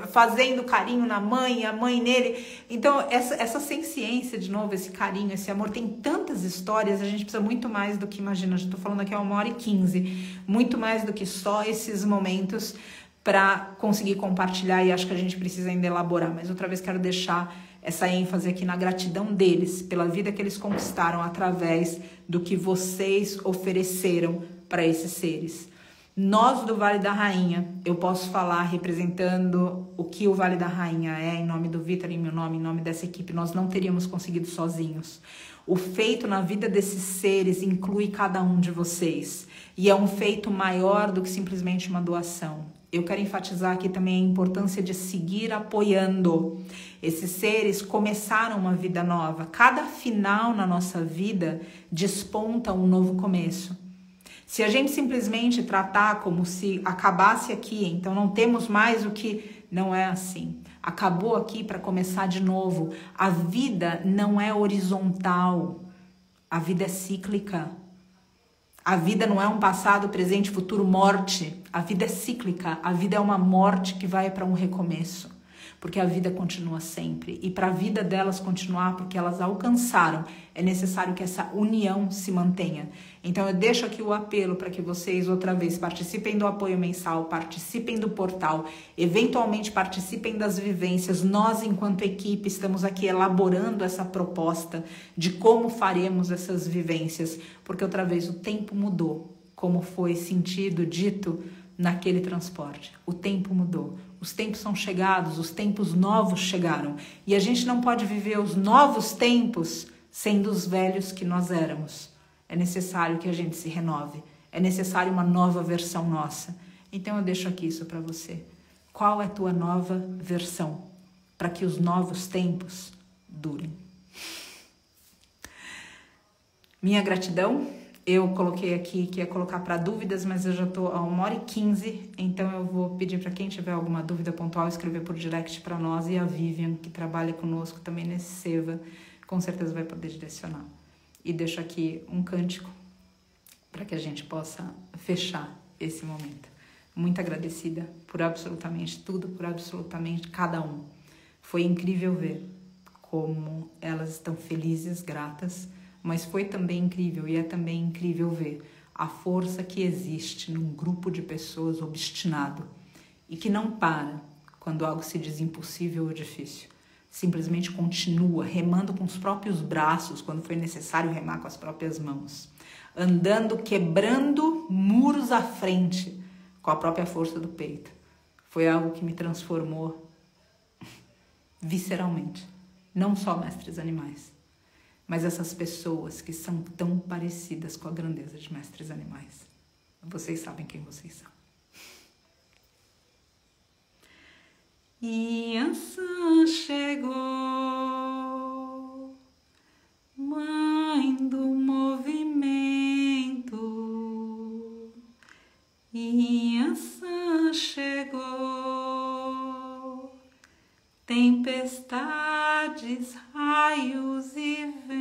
fazendo carinho na mãe, a mãe nele. Então essa senciência, de novo, esse carinho, esse amor, tem tantas histórias, a gente precisa muito mais do que, imagina, eu estou falando aqui há 1h15, muito mais do que só esses momentos para conseguir compartilhar, e acho que a gente precisa ainda elaborar. Mas outra vez quero deixar essa ênfase aqui na gratidão deles, pela vida que eles conquistaram através do que vocês ofereceram para esses seres. Nós do Vale da Rainha, eu posso falar representando o que o Vale da Rainha é, em nome do Vitor, em meu nome, em nome dessa equipe, nós não teríamos conseguido sozinhos. O feito na vida desses seres inclui cada um de vocês, e é um feito maior do que simplesmente uma doação. Eu quero enfatizar aqui também a importância de seguir apoiando. Esses seres começaram uma vida nova. Cada final na nossa vida desponta um novo começo. Se a gente simplesmente tratar como se acabasse aqui, então não temos mais o que... Não é assim. Acabou aqui para começar de novo. A vida não é horizontal. A vida é cíclica. A vida não é um passado, presente, futuro, morte. A vida é cíclica. A vida é uma morte que vai para um recomeço. Porque a vida continua sempre. E para a vida delas continuar, porque elas alcançaram, é necessário que essa união se mantenha. Então eu deixo aqui o apelo para que vocês, outra vez, participem do apoio mensal, participem do portal, eventualmente participem das vivências. Nós, enquanto equipe, estamos aqui elaborando essa proposta de como faremos essas vivências. Porque, outra vez, o tempo mudou, como foi sentido, dito naquele transporte. O tempo mudou. Os tempos são chegados, os tempos novos chegaram. E a gente não pode viver os novos tempos sendo os velhos que nós éramos. É necessário que a gente se renove. É necessário uma nova versão nossa. Então eu deixo aqui isso para você. Qual é a tua nova versão? Para que os novos tempos durem. Minha gratidão. Eu coloquei aqui que ia colocar para dúvidas, mas eu já estou a 1h15, então eu vou pedir para quem tiver alguma dúvida pontual escrever por direct para nós, e a Vivian, que trabalha conosco também nesse Seva, com certeza vai poder direcionar. E deixo aqui um cântico para que a gente possa fechar esse momento. Muito agradecida por absolutamente tudo, por absolutamente cada um. Foi incrível ver como elas estão felizes, gratas, mas foi também incrível e é também incrível ver a força que existe num grupo de pessoas obstinado e que não para quando algo se diz impossível ou difícil. Simplesmente continua remando com os próprios braços quando foi necessário remar com as próprias mãos. Andando, quebrando muros à frente com a própria força do peito. Foi algo que me transformou visceralmente. Não só mestres animais, mas essas pessoas que são tão parecidas com a grandeza de mestres animais. Vocês sabem quem vocês são. Yansan chegou, mãe do movimento. Yansan chegou, tempestades, raios e ventos.